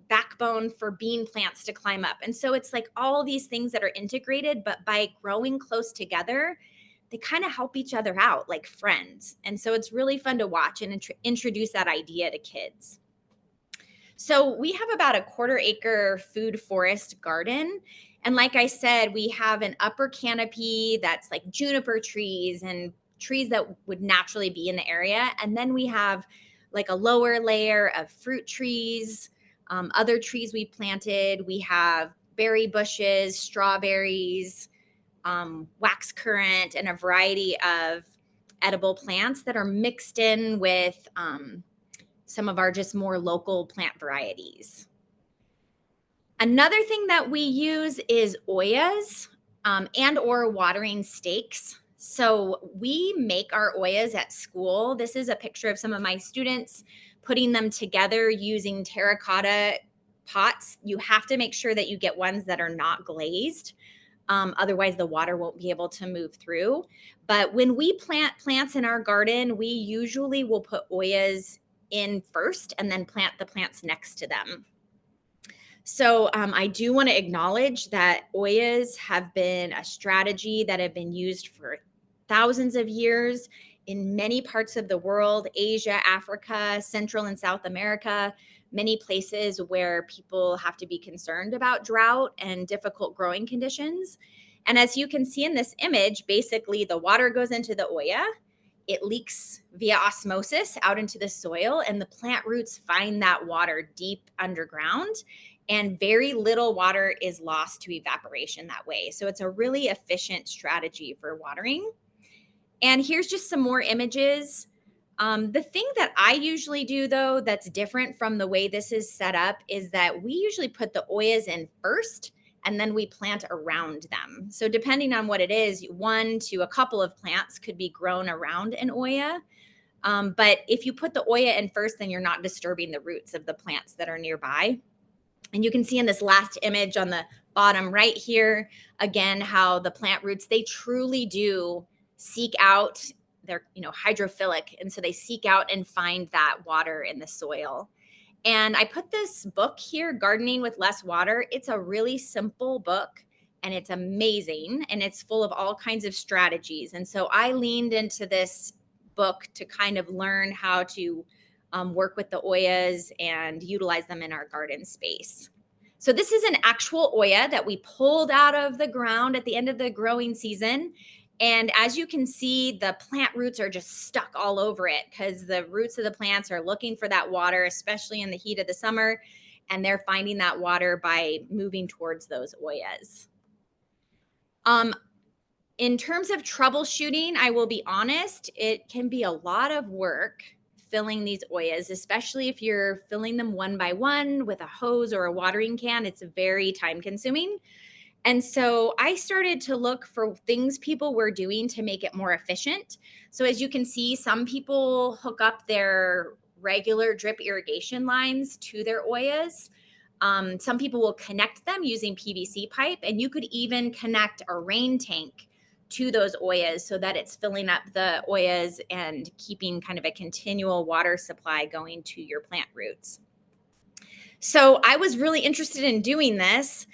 backbone for bean plants to climb up. And so it's like all these things that are integrated, but by growing close together, they kind of help each other out like friends. And so it's really fun to watch and introduce that idea to kids. So we have about a 1/4 acre food forest garden. And like I said, we have an upper canopy that's like juniper trees and trees that would naturally be in the area. And then we have like a lower layer of fruit trees, other trees we planted. We have berry bushes, strawberries, wax currant, and a variety of edible plants that are mixed in with some of our just more local plant varieties. Another thing that we use is ollas and or watering stakes. So we make our ollas at school. This is a picture of some of my students putting them together using terracotta pots. You have to make sure that you get ones that are not glazed. Otherwise, the water won't be able to move through. But when we plant plants in our garden, we usually will put ollas in first and then plant the plants next to them. So I do want to acknowledge that ollas have been a strategy that have been used for thousands of years in many parts of the world, Asia, Africa, Central and South America, many places where people have to be concerned about drought and difficult growing conditions. And as you can see in this image, basically the water goes into the olla, it leaks via osmosis out into the soil, and the plant roots find that water deep underground, and very little water is lost to evaporation that way. So it's a really efficient strategy for watering. And here's just some more images. The thing that I usually do, though, that's different from the way this is set up is that we usually put the ollas in first, and then we plant around them. So depending on what it is, 1 to a couple of plants could be grown around an olla. But if you put the olla in first, then you're not disturbing the roots of the plants that are nearby. And you can see in this last image on the bottom right here, again, how the plant roots, they truly do seek out, they're hydrophilic. And so they seek out and find that water in the soil. And I put this book here, Gardening with Less Water. It's a really simple book and it's amazing. And it's full of all kinds of strategies. And so I leaned into this book to kind of learn how to work with the ollas and utilize them in our garden space. So this is an actual olla that we pulled out of the ground at the end of the growing season. And as you can see, the plant roots are just stuck all over it because the roots of the plants are looking for that water, especially in the heat of the summer. And they're finding that water by moving towards those ollas. In terms of troubleshooting, I will be honest, it can be a lot of work filling these ollas, especially if you're filling them one by one with a hose or a watering can. It's very time consuming. And so I started to look for things people were doing to make it more efficient. So as you can see, some people hook up their regular drip irrigation lines to their ollas. Some people will connect them using PVC pipe, and you could even connect a rain tank to those ollas so that it's filling up the ollas and keeping kind of a continual water supply going to your plant roots. So I was really interested in doing this,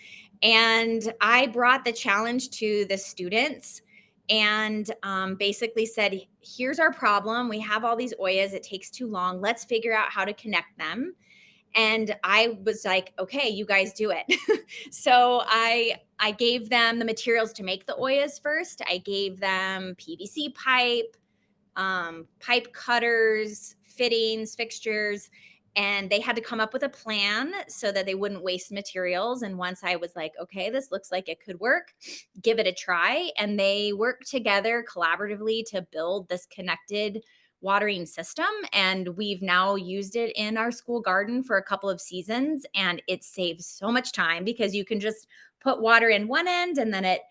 and I brought the challenge to the students and basically said, here's our problem. We have all these ollas. It takes too long. Let's figure out how to connect them. And I was like, okay, you guys do it. So I gave them the materials to make the ollas first. I gave them PVC pipe, pipe cutters, fittings, fixtures, and they had to come up with a plan so that they wouldn't waste materials. And once I was like, okay, this looks like it could work, give it a try. And they worked together collaboratively to build this connected watering system. And we've now used it in our school garden for a couple of seasons. And it saves so much time because you can just put water in one end and then it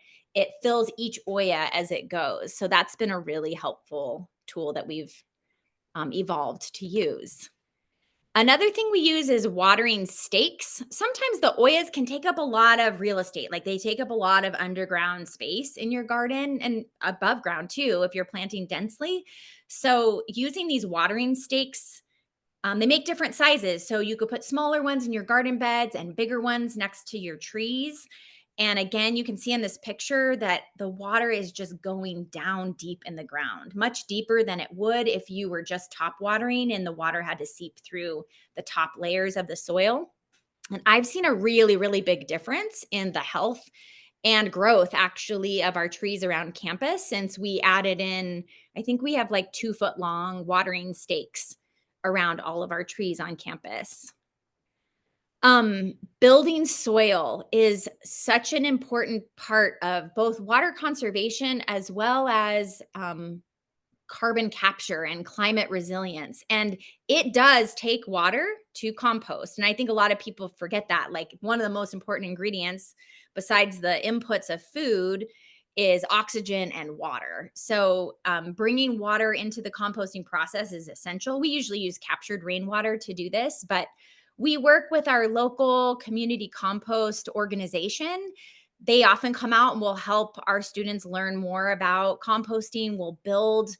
fills each olla as it goes. So that's been a really helpful tool that we've evolved to use. Another thing we use is watering stakes. Sometimes the ollas can take up a lot of real estate. Like they take up a lot of underground space in your garden and above ground too, if you're planting densely. So using these watering stakes, they make different sizes. So you could put smaller ones in your garden beds and bigger ones next to your trees. And again, you can see in this picture that the water is just going down deep in the ground, much deeper than it would if you were just top watering and the water had to seep through the top layers of the soil. And I've seen a really, really big difference in the health and growth actually of our trees around campus since we added in, I think we have like 2-foot long watering stakes around all of our trees on campus. Building soil is such an important part of both water conservation as well as carbon capture and climate resilience. And it does take water to compost. And I think a lot of people forget that. Like one of the most important ingredients, besides the inputs of food, is oxygen and water. So bringing water into the composting process is essential. We usually use captured rainwater to do this, but we work with our local community compost organization. They often come out and will help our students learn more about composting. We'll build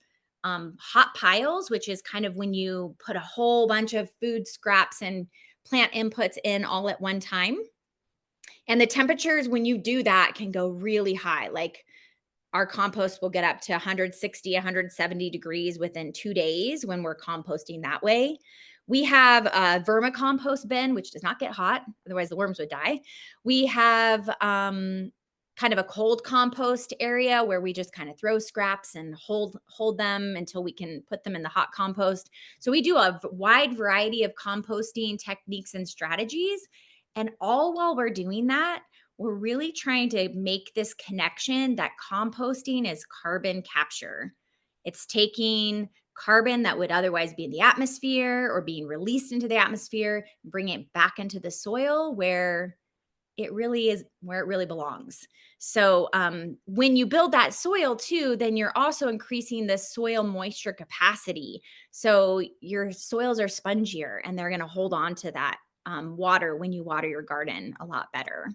hot piles, which is kind of when you put a whole bunch of food scraps and plant inputs in all at one time. And the temperatures when you do that can go really high. Like our compost will get up to 160, 170 degrees within 2 days when we're composting that way. We have a vermicompost bin, which does not get hot. Otherwise, the worms would die. We have kind of a cold compost area where we just kind of throw scraps and hold them until we can put them in the hot compost. So we do a wide variety of composting techniques and strategies. And all while we're doing that, we're really trying to make this connection that composting is carbon capture. It's taking carbon that would otherwise be in the atmosphere or being released into the atmosphere, bringing it back into the soil where it really is, where it really belongs. So when you build that soil too, then you're also increasing the soil moisture capacity. So your soils are spongier and they're going to hold on to that water when you water your garden a lot better.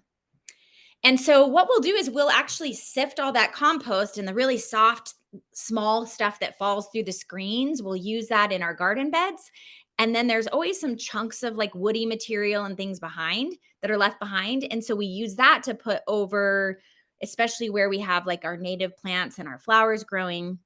And so what we'll do is we'll actually sift all that compost and the really soft, small stuff that falls through the screens. We'll use that in our garden beds. And then there's always some chunks of like woody material and things behind that are left behind. And so we use that to put over, especially where we have like our native plants and our flowers growing,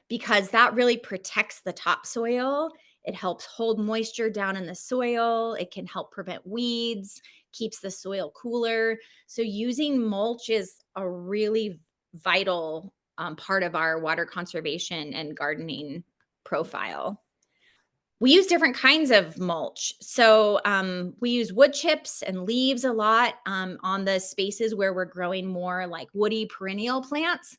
because that really protects the topsoil. It helps hold moisture down in the soil. It can help prevent weeds, keeps the soil cooler. So using mulch is a really vital part of our water conservation and gardening profile. We use different kinds of mulch. So we use wood chips and leaves a lot on the spaces where we're growing more like woody perennial plants.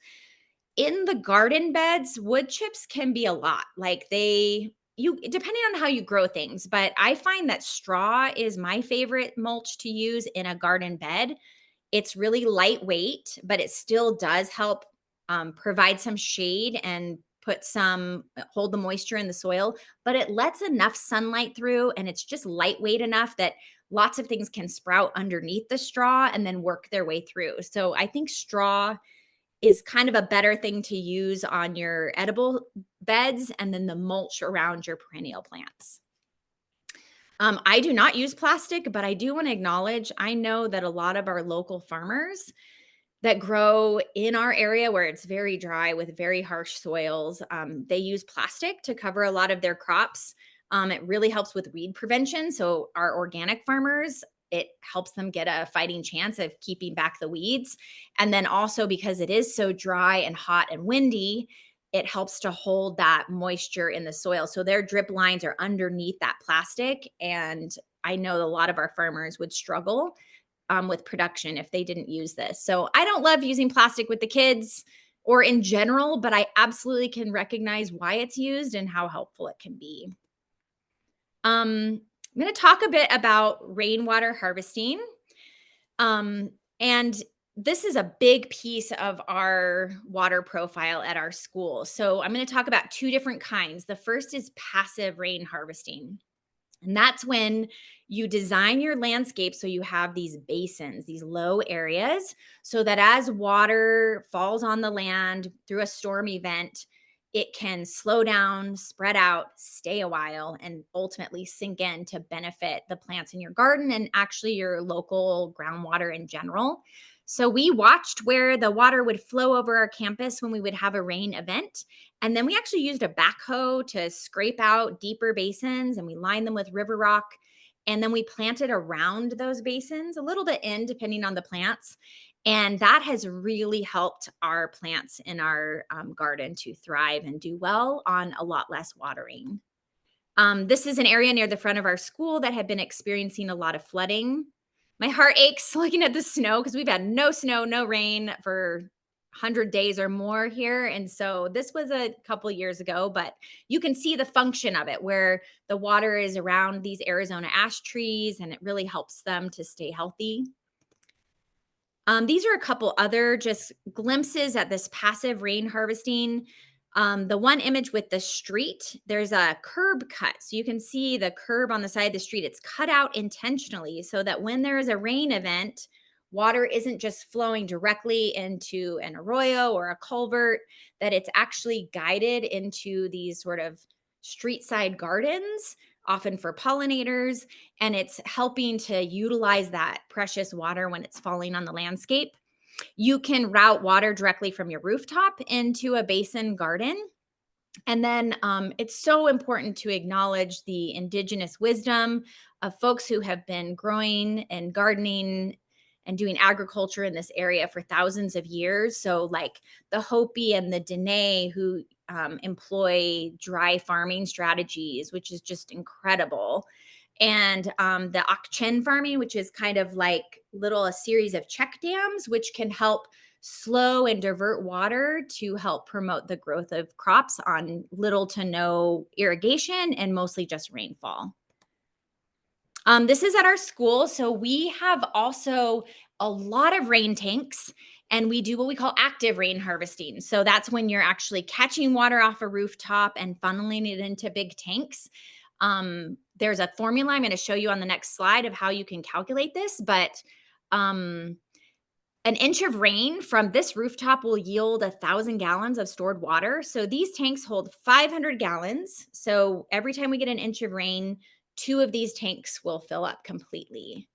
In the garden beds, wood chips can be a lot. Like depending on how you grow things, but I find that straw is my favorite mulch to use in a garden bed. It's really lightweight, but it still does help provide some shade and hold the moisture in the soil, but it lets enough sunlight through and it's just lightweight enough that lots of things can sprout underneath the straw and then work their way through. So I think straw is kind of a better thing to use on your edible beds and then the mulch around your perennial plants. I do not use plastic, but I do want to acknowledge, I know that a lot of our local farmers that grow in our area where it's very dry with very harsh soils, they use plastic to cover a lot of their crops. It really helps with weed prevention. So our organic farmers, it helps them get a fighting chance of keeping back the weeds. And then also because it is so dry and hot and windy, it helps to hold that moisture in the soil. So their drip lines are underneath that plastic. And I know a lot of our farmers would struggle with production if they didn't use this. So I don't love using plastic with the kids or in general, but I absolutely can recognize why it's used and how helpful it can be. I'm going to talk a bit about rainwater harvesting. And this is a big piece of our water profile at our school. So I'm going to talk about two different kinds. The first is passive rain harvesting. And that's when you design your landscape so you have these basins, these low areas, so that as water falls on the land through a storm event, it can slow down, spread out, stay a while, and ultimately sink in to benefit the plants in your garden and actually your local groundwater in general. So we watched where the water would flow over our campus when we would have a rain event. And then we actually used a backhoe to scrape out deeper basins, and we lined them with river rock. And then we planted around those basins, a little bit in, depending on the plants. And that has really helped our plants in our garden to thrive and do well on a lot less watering. This is an area near the front of our school that had been experiencing a lot of flooding. My heart aches looking at the snow because we've had no snow, no rain for 100 days or more here. And so this was a couple years ago, but you can see the function of it where the water is around these Arizona ash trees and it really helps them to stay healthy. These are a couple other just glimpses at this passive rain harvesting. The one image with the street, there's a curb cut. So you can see the curb on the side of the street. It's cut out intentionally so that when there is a rain event, water isn't just flowing directly into an arroyo or a culvert, that it's actually guided into these sort of street side gardens, often for pollinators, and it's helping to utilize that precious water when it's falling on the landscape. You can route water directly from your rooftop into a basin garden. And then it's so important to acknowledge the indigenous wisdom of folks who have been growing and gardening and doing agriculture in this area for thousands of years. So like the Hopi and the Dene who employ dry farming strategies, which is just incredible. And the Akchen farming, which is kind of like a series of check dams, which can help slow and divert water to help promote the growth of crops on little to no irrigation and mostly just rainfall. This is at our school. So we have also a lot of rain tanks and we do what we call active rain harvesting. So that's when you're actually catching water off a rooftop and funneling it into big tanks. There's a formula I'm going to show you on the next slide of how you can calculate this, but an inch of rain from this rooftop will yield 1,000 gallons of stored water. So these tanks hold 500 gallons. So every time we get an inch of rain, 2 of these tanks will fill up completely.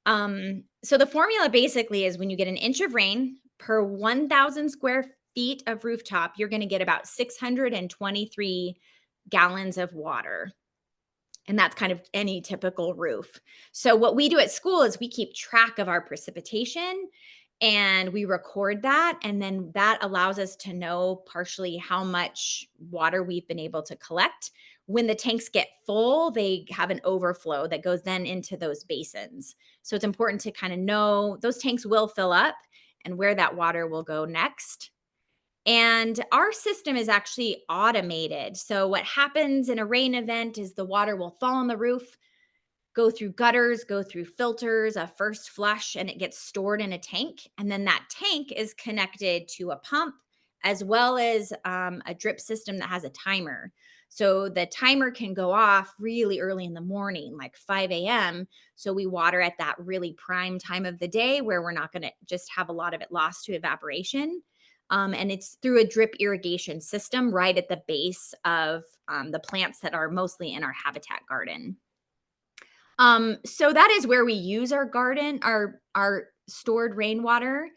So the formula basically is when you get an inch of rain per 1,000 square feet of rooftop, you're going to get about 623 gallons of water. And that's kind of any typical roof. So what we do at school is we keep track of our precipitation and we record that. And then that allows us to know partially how much water we've been able to collect. When the tanks get full, they have an overflow that goes then into those basins. So it's important to kind of know those tanks will fill up and where that water will go next. And our system is actually automated. So what happens in a rain event is the water will fall on the roof, go through gutters, go through filters, a first flush, and it gets stored in a tank. And then that tank is connected to a pump as well as a drip system that has a timer. So the timer can go off really early in the morning, like 5 a.m. So we water at that really prime time of the day where we're not going to just have a lot of it lost to evaporation. And it's through a drip irrigation system right at the base of the plants that are mostly in our habitat garden. So that is where we use our garden, our stored rainwater.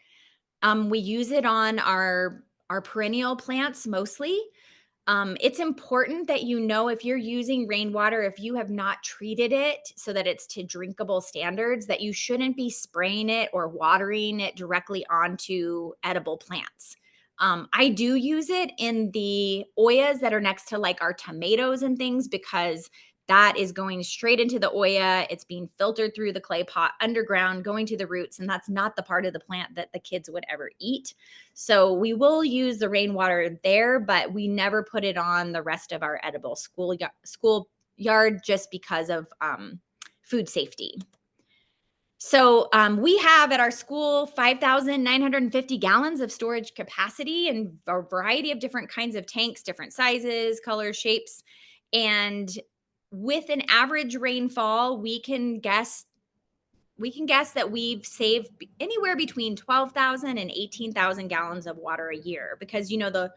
We use it on our perennial plants mostly. It's important that you know if you're using rainwater, if you have not treated it so that it's to drinkable standards, that you shouldn't be spraying it or watering it directly onto edible plants. I do use it in the ollas that are next to like our tomatoes and things, because that is going straight into the olla. It's being filtered through the clay pot underground, going to the roots, and that's not the part of the plant that the kids would ever eat. So we will use the rainwater there, but we never put it on the rest of our edible schoolyard just because of food safety. So we have at our school 5,950 gallons of storage capacity and a variety of different kinds of tanks, different sizes, colors, shapes. And with an average rainfall, we can guess that we've saved anywhere between 12,000 and 18,000 gallons of water a year, because the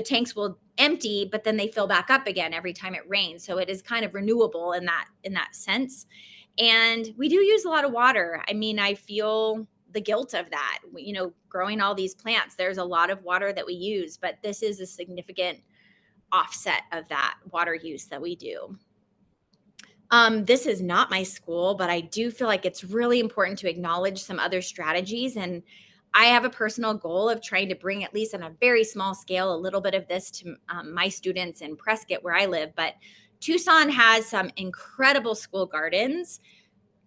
tanks will empty, but then they fill back up again every time it rains. So it is kind of renewable in that sense. And we do use a lot of water. I mean, I feel the guilt of that. Growing all these plants, there's a lot of water that we use, but this is a significant offset of that water use that we do. This is not my school, but I do feel like it's really important to acknowledge some other strategies. And I have a personal goal of trying to bring, at least on a very small scale, a little bit of this to my students in Prescott, where I live. But Tucson has some incredible school gardens,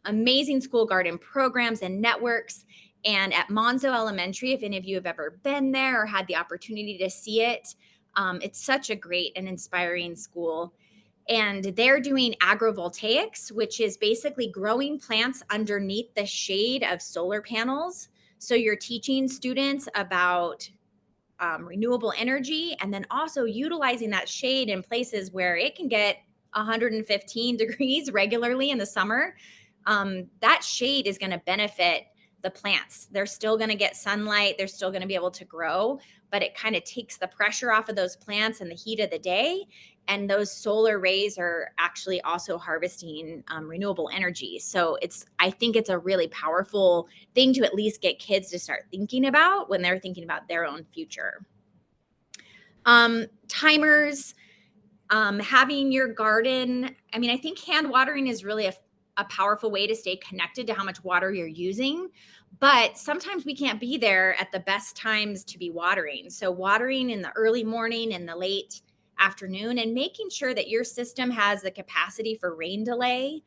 amazing school garden programs and networks. And at Monzo Elementary, if any of you have ever been there or had the opportunity to see it, it's such a great and inspiring school. And they're doing agrovoltaics, which is basically growing plants underneath the shade of solar panels. So you're teaching students about renewable energy, and then also utilizing that shade in places where it can get 115 degrees regularly in the summer. That shade is going to benefit the plants. They're still going to get sunlight. They're still going to be able to grow, but it kind of takes the pressure off of those plants and the heat of the day. And those solar rays are actually also harvesting renewable energy. So I think it's a really powerful thing to at least get kids to start thinking about when they're thinking about their own future. Timers, having your garden. I mean, I think hand watering is really a powerful way to stay connected to how much water you're using, but sometimes we can't be there at the best times to be watering. So watering in the early morning and the late afternoon, and making sure that your system has the capacity for rain delay.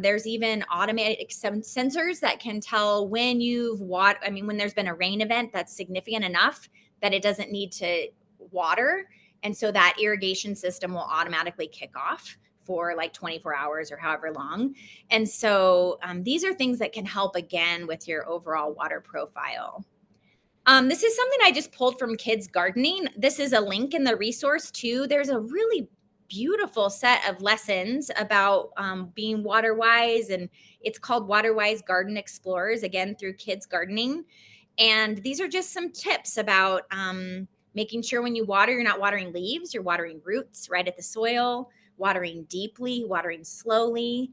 There's even automatic sensors that can tell when when there's been a rain event that's significant enough that it doesn't need to water. And so that irrigation system will automatically kick off for like 24 hours or however long. And so these are things that can help again with your overall water profile. This is something I just pulled from Kids Gardening. This is a link in the resource too. There's a really beautiful set of lessons about being water wise, and it's called Water Wise Garden Explorers, again through Kids Gardening. And these are just some tips about making sure when you water, you're not watering leaves, you're watering roots right at the soil, watering deeply, watering slowly.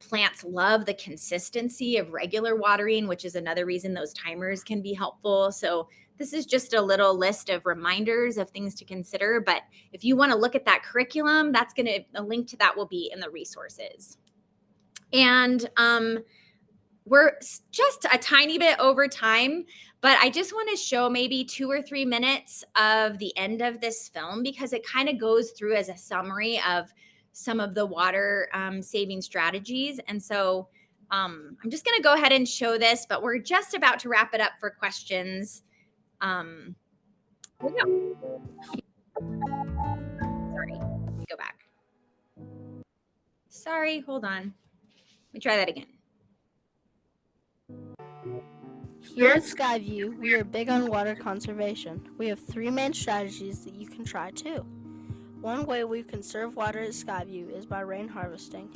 Plants love the consistency of regular watering, which is another reason those timers can be helpful. So this is just a little list of reminders of things to consider. But if you want to look at that curriculum, a link to that will be in the resources. And we're just a tiny bit over time, but I just want to show maybe 2 or 3 minutes of the end of this film, because it kind of goes through as a summary of some of the water saving strategies. And so I'm just going to go ahead and show this, but we're just about to wrap it up for questions. Sorry, let me go back. Sorry, hold on. Let me try that again. Here at Skyview, we are big on water conservation. We have 3 main strategies that you can try too. One way we conserve water at Skyview is by rain harvesting.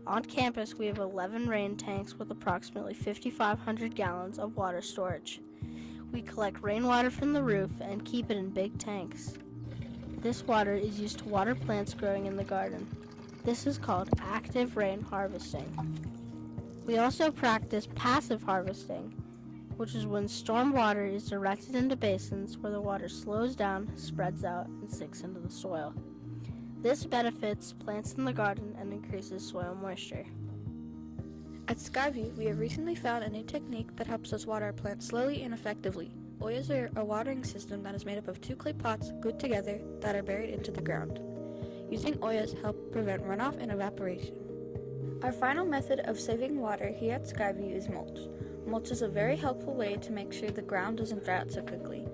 On campus, we have 11 rain tanks with approximately 5,500 gallons of water storage. We collect rainwater from the roof and keep it in big tanks. This water is used to water plants growing in the garden. This is called active rain harvesting. We also practice passive harvesting, which is when storm water is directed into basins where the water slows down, spreads out, and sinks into the soil. This benefits plants in the garden and increases soil moisture. At Skyview, we have recently found a new technique that helps us water our plants slowly and effectively. Ollas are a watering system that is made up of 2 clay pots glued together that are buried into the ground. Using ollas help prevent runoff and evaporation. Our final method of saving water here at Skyview is mulch. Mulch is a very helpful way to make sure the ground doesn't dry out so quickly.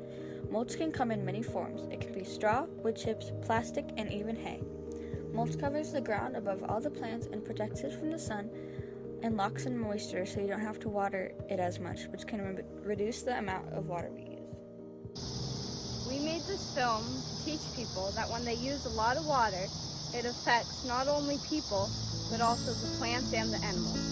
Mulch can come in many forms. It can be straw, wood chips, plastic, and even hay. Mulch covers the ground above all the plants and protects it from the sun and locks in moisture so you don't have to water it as much, which can reduce the amount of water we use. We made this film to teach people that when they use a lot of water, it affects not only people, but also the plants and the animals.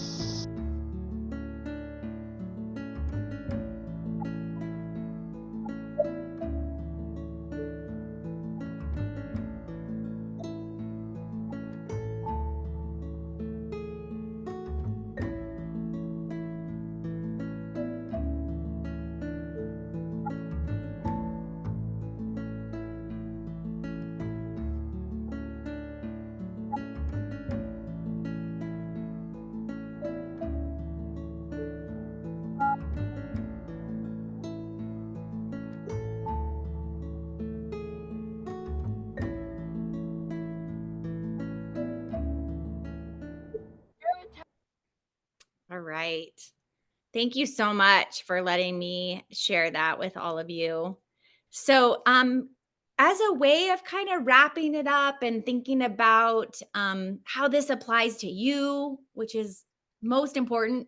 All right. Thank you so much for letting me share that with all of you. So, as a way of kind of wrapping it up and thinking about how this applies to you, which is most important,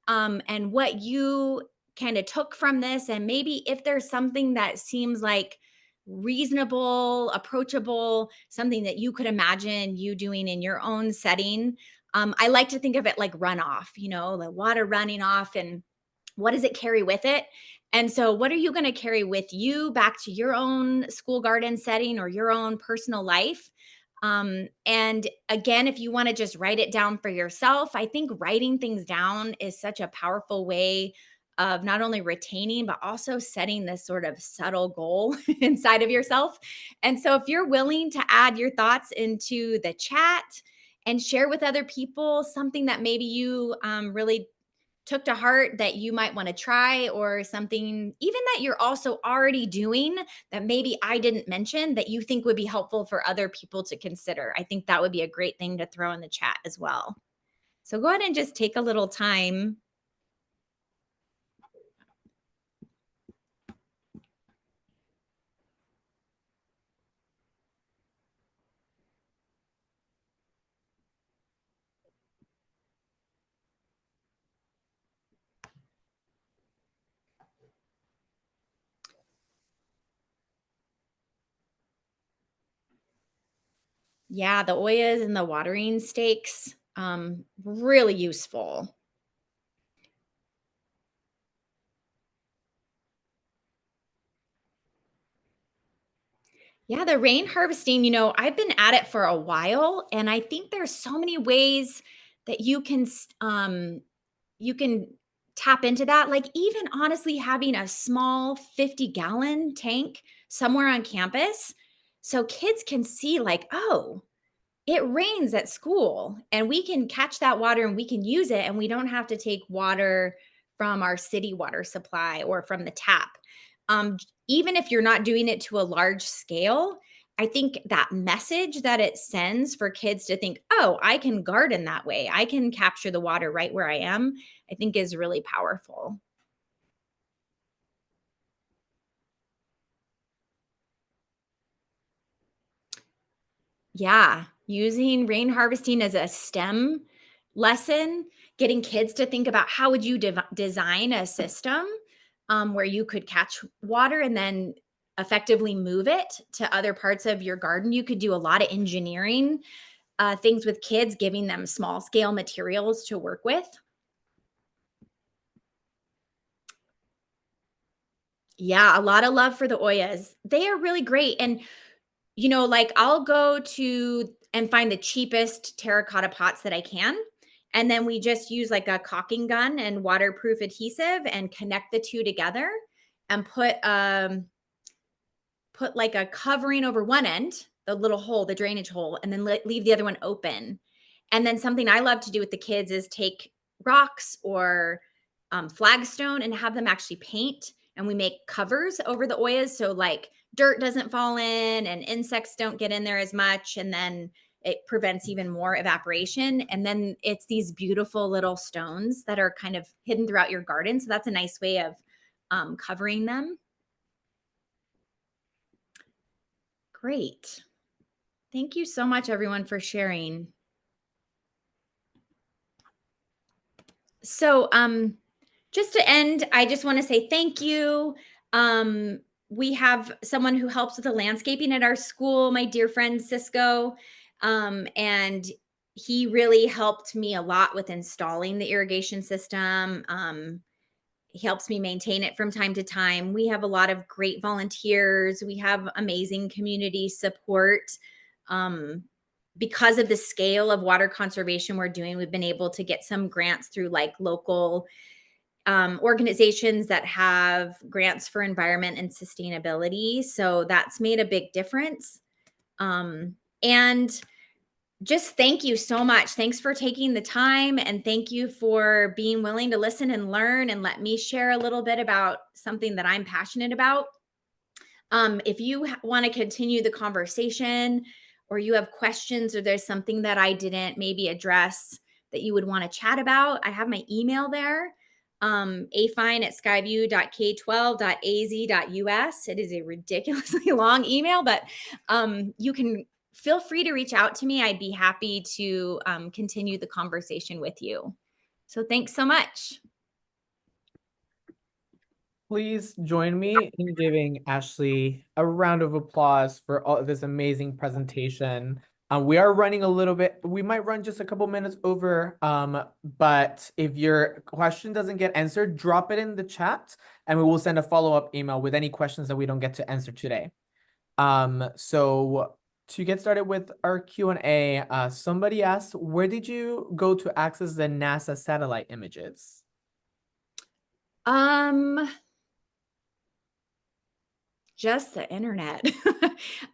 and what you kind of took from this, and maybe if there's something that seems like reasonable, approachable, something that you could imagine you doing in your own setting. I like to think of it like runoff, the water running off, and what does it carry with it? And so, what are you going to carry with you back to your own school garden setting or your own personal life? And again, if you want to just write it down for yourself, I think writing things down is such a powerful way of not only retaining, but also setting this sort of subtle goal inside of yourself. And so, if you're willing to add your thoughts into the chat and share with other people something that maybe you really took to heart that you might want to try, or something even that you're also already doing that maybe I didn't mention that you think would be helpful for other people to consider, I think that would be a great thing to throw in the chat as well. So go ahead and just take a little time. Yeah, the ollas and the watering stakes, really useful. Yeah, the rain harvesting, I've been at it for a while, and I think there's so many ways that you can tap into that. Like, even honestly having a small 50-gallon tank somewhere on campus so kids can see, like, oh, it rains at school and we can catch that water and we can use it, and we don't have to take water from our city water supply or from the tap. Even if you're not doing it to a large scale, I think that message that it sends for kids to think, oh, I can garden that way, I can capture the water right where I am, I think is really powerful. Yeah, using rain harvesting as a STEM lesson, getting kids to think about how would you design a system where you could catch water and then effectively move it to other parts of your garden. You could do a lot of engineering things with kids, giving them small scale materials to work with. Yeah, a lot of love for the ollas. They are really great. And like, I'll go to and find the cheapest terracotta pots that I can. And then we just use like a caulking gun and waterproof adhesive and connect the two together and put like a covering over one end, the little hole, the drainage hole, and then leave the other one open. And then something I love to do with the kids is take rocks or flagstone and have them actually paint and we make covers over the ollas. So like dirt doesn't fall in and insects don't get in there as much. And then it prevents even more evaporation. And then it's these beautiful little stones that are kind of hidden throughout your garden. So that's a nice way of covering them. Great. Thank you so much, everyone, for sharing. So just to end, I just want to say thank you. We have someone who helps with the landscaping at our school, my dear friend Cisco, and he really helped me a lot with installing the irrigation system. He helps me maintain it from time to time. We have a lot of great volunteers. We have amazing community support. Because of the scale of water conservation we're doing, we've been able to get some grants through like local organizations that have grants for environment and sustainability. So that's made a big difference. And just thank you so much. Thanks for taking the time, and thank you for being willing to listen and learn and let me share a little bit about something that I'm passionate about. If you want to continue the conversation, or you have questions, or there's something that I didn't maybe address that you would want to chat about, I have my email there, afine@skyview.k12.az.us. It is a ridiculously long email, but you can feel free to reach out to me. I'd be happy to continue the conversation with you. So thanks so much. Please join me in giving Ashley a round of applause for all this amazing presentation. We are running a little bit, we might run just a couple minutes over, but if your question doesn't get answered, drop it in the chat and we will send a follow-up email with any questions that we don't get to answer today. So to get started with our Q&A, somebody asked, where did you go to access the NASA satellite images? Just the internet.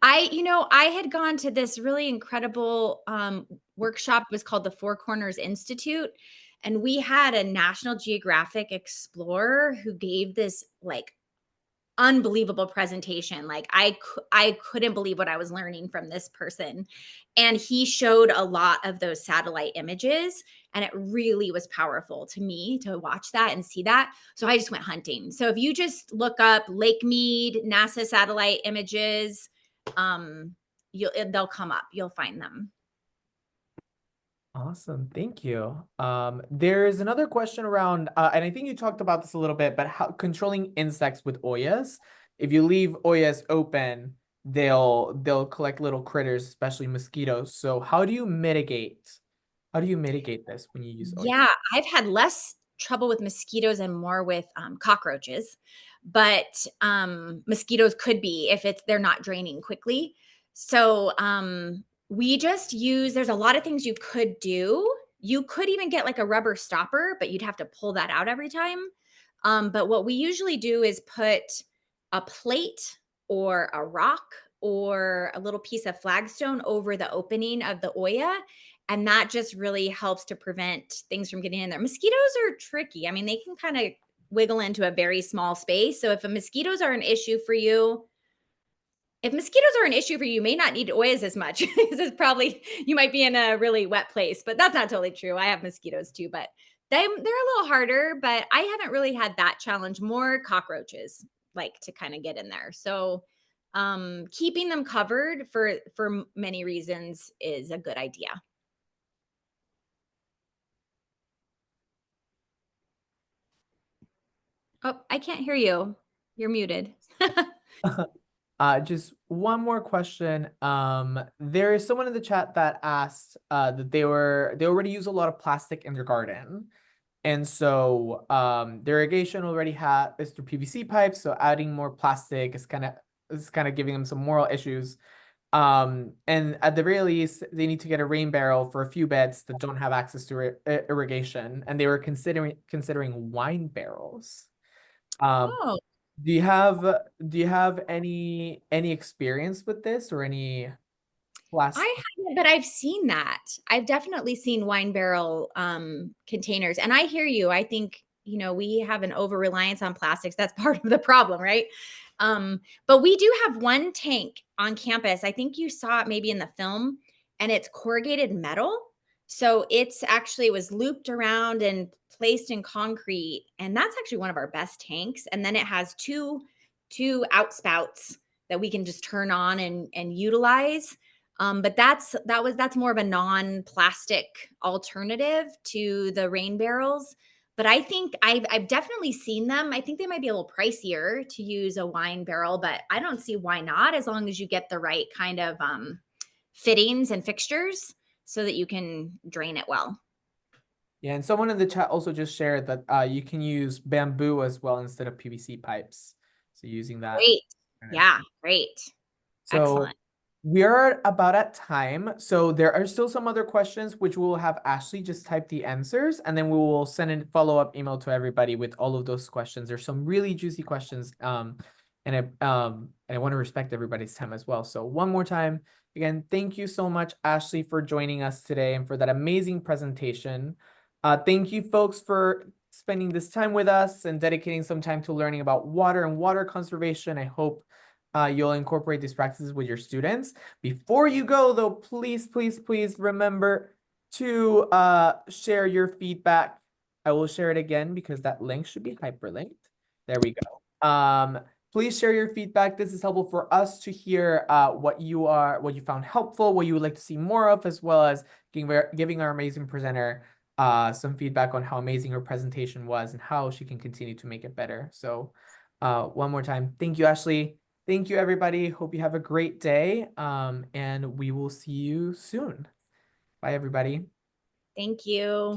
I had gone to this really incredible workshop. It was called the Four Corners Institute. And we had a National Geographic explorer who gave this like unbelievable presentation. Like I couldn't believe what I was learning from this person. And he showed a lot of those satellite images, and it really was powerful to me to watch that and see that. So I just went hunting. So if you just look up Lake Mead, NASA satellite images, they'll come up. You'll find them. Awesome, thank you. There's another question around, and I think you talked about this a little bit, but how controlling insects with ollas. If you leave ollas open, they'll collect little critters, especially mosquitoes. So how do you mitigate this when you use ollas? Yeah, I've had less trouble with mosquitoes and more with cockroaches, but mosquitoes could be if they're not draining quickly. So we just use, there's a lot of things you could do. You could even get like a rubber stopper, but you'd have to pull that out every time. But what we usually do is put a plate or a rock or a little piece of flagstone over the opening of the olla. And that just really helps to prevent things from getting in there. Mosquitoes are tricky. I mean, they can kind of wiggle into a very small space. So if mosquitoes are an issue for you, you may not need ollas as much. This is probably, you might be in a really wet place, but that's not totally true. I have mosquitoes too, but they're a little harder, but I haven't really had that challenge. More cockroaches like to kind of get in there. So keeping them covered for many reasons is a good idea. Oh, I can't hear you. You're muted. Just one more question. There is someone in the chat that asked that they already use a lot of plastic in their garden. And so their irrigation already is through PVC pipes. So adding more plastic is kind of giving them some moral issues. And at the very least, they need to get a rain barrel for a few beds that don't have access to irrigation. And they were considering wine barrels. Oh. Do you have any experience with this or any plastic? I haven't, but I've seen that. I've definitely seen wine barrel containers, and I hear you. I think we have an over reliance on plastics. That's part of the problem, right? But we do have one tank on campus. I think you saw it maybe in the film, and it's corrugated metal. So it was looped around and placed in concrete, and that's actually one of our best tanks. And then it has two outspouts that we can just turn on and utilize. But that's more of a non-plastic alternative to the rain barrels. But I think I've definitely seen them. I think they might be a little pricier to use a wine barrel, but I don't see why not, as long as you get the right kind of fittings and fixtures so that you can drain it well. Yeah, and someone in the chat also just shared that you can use bamboo as well instead of PVC pipes. So using that. Great. Yeah, great. So Excellent. we are about at time. So there are still some other questions which we will have Ashley just type the answers, and then we will send a follow-up email to everybody with all of those questions. There's some really juicy questions. And I want to respect everybody's time as well. So one more time, again, thank you so much, Ashley, for joining us today and for that amazing presentation. Thank you, folks, for spending this time with us and dedicating some time to learning about water and water conservation. I hope you'll incorporate these practices with your students. Before you go, though, please, please, please remember to share your feedback. I will share it again because that link should be hyperlinked. There we go. Please share your feedback. This is helpful for us to hear what you found helpful, what you would like to see more of, as well as giving our amazing presenter some feedback on how amazing her presentation was and how she can continue to make it better. So one more time, thank you, Ashley. Thank you, everybody. Hope you have a great day. And we will see you soon. Bye, everybody. Thank you.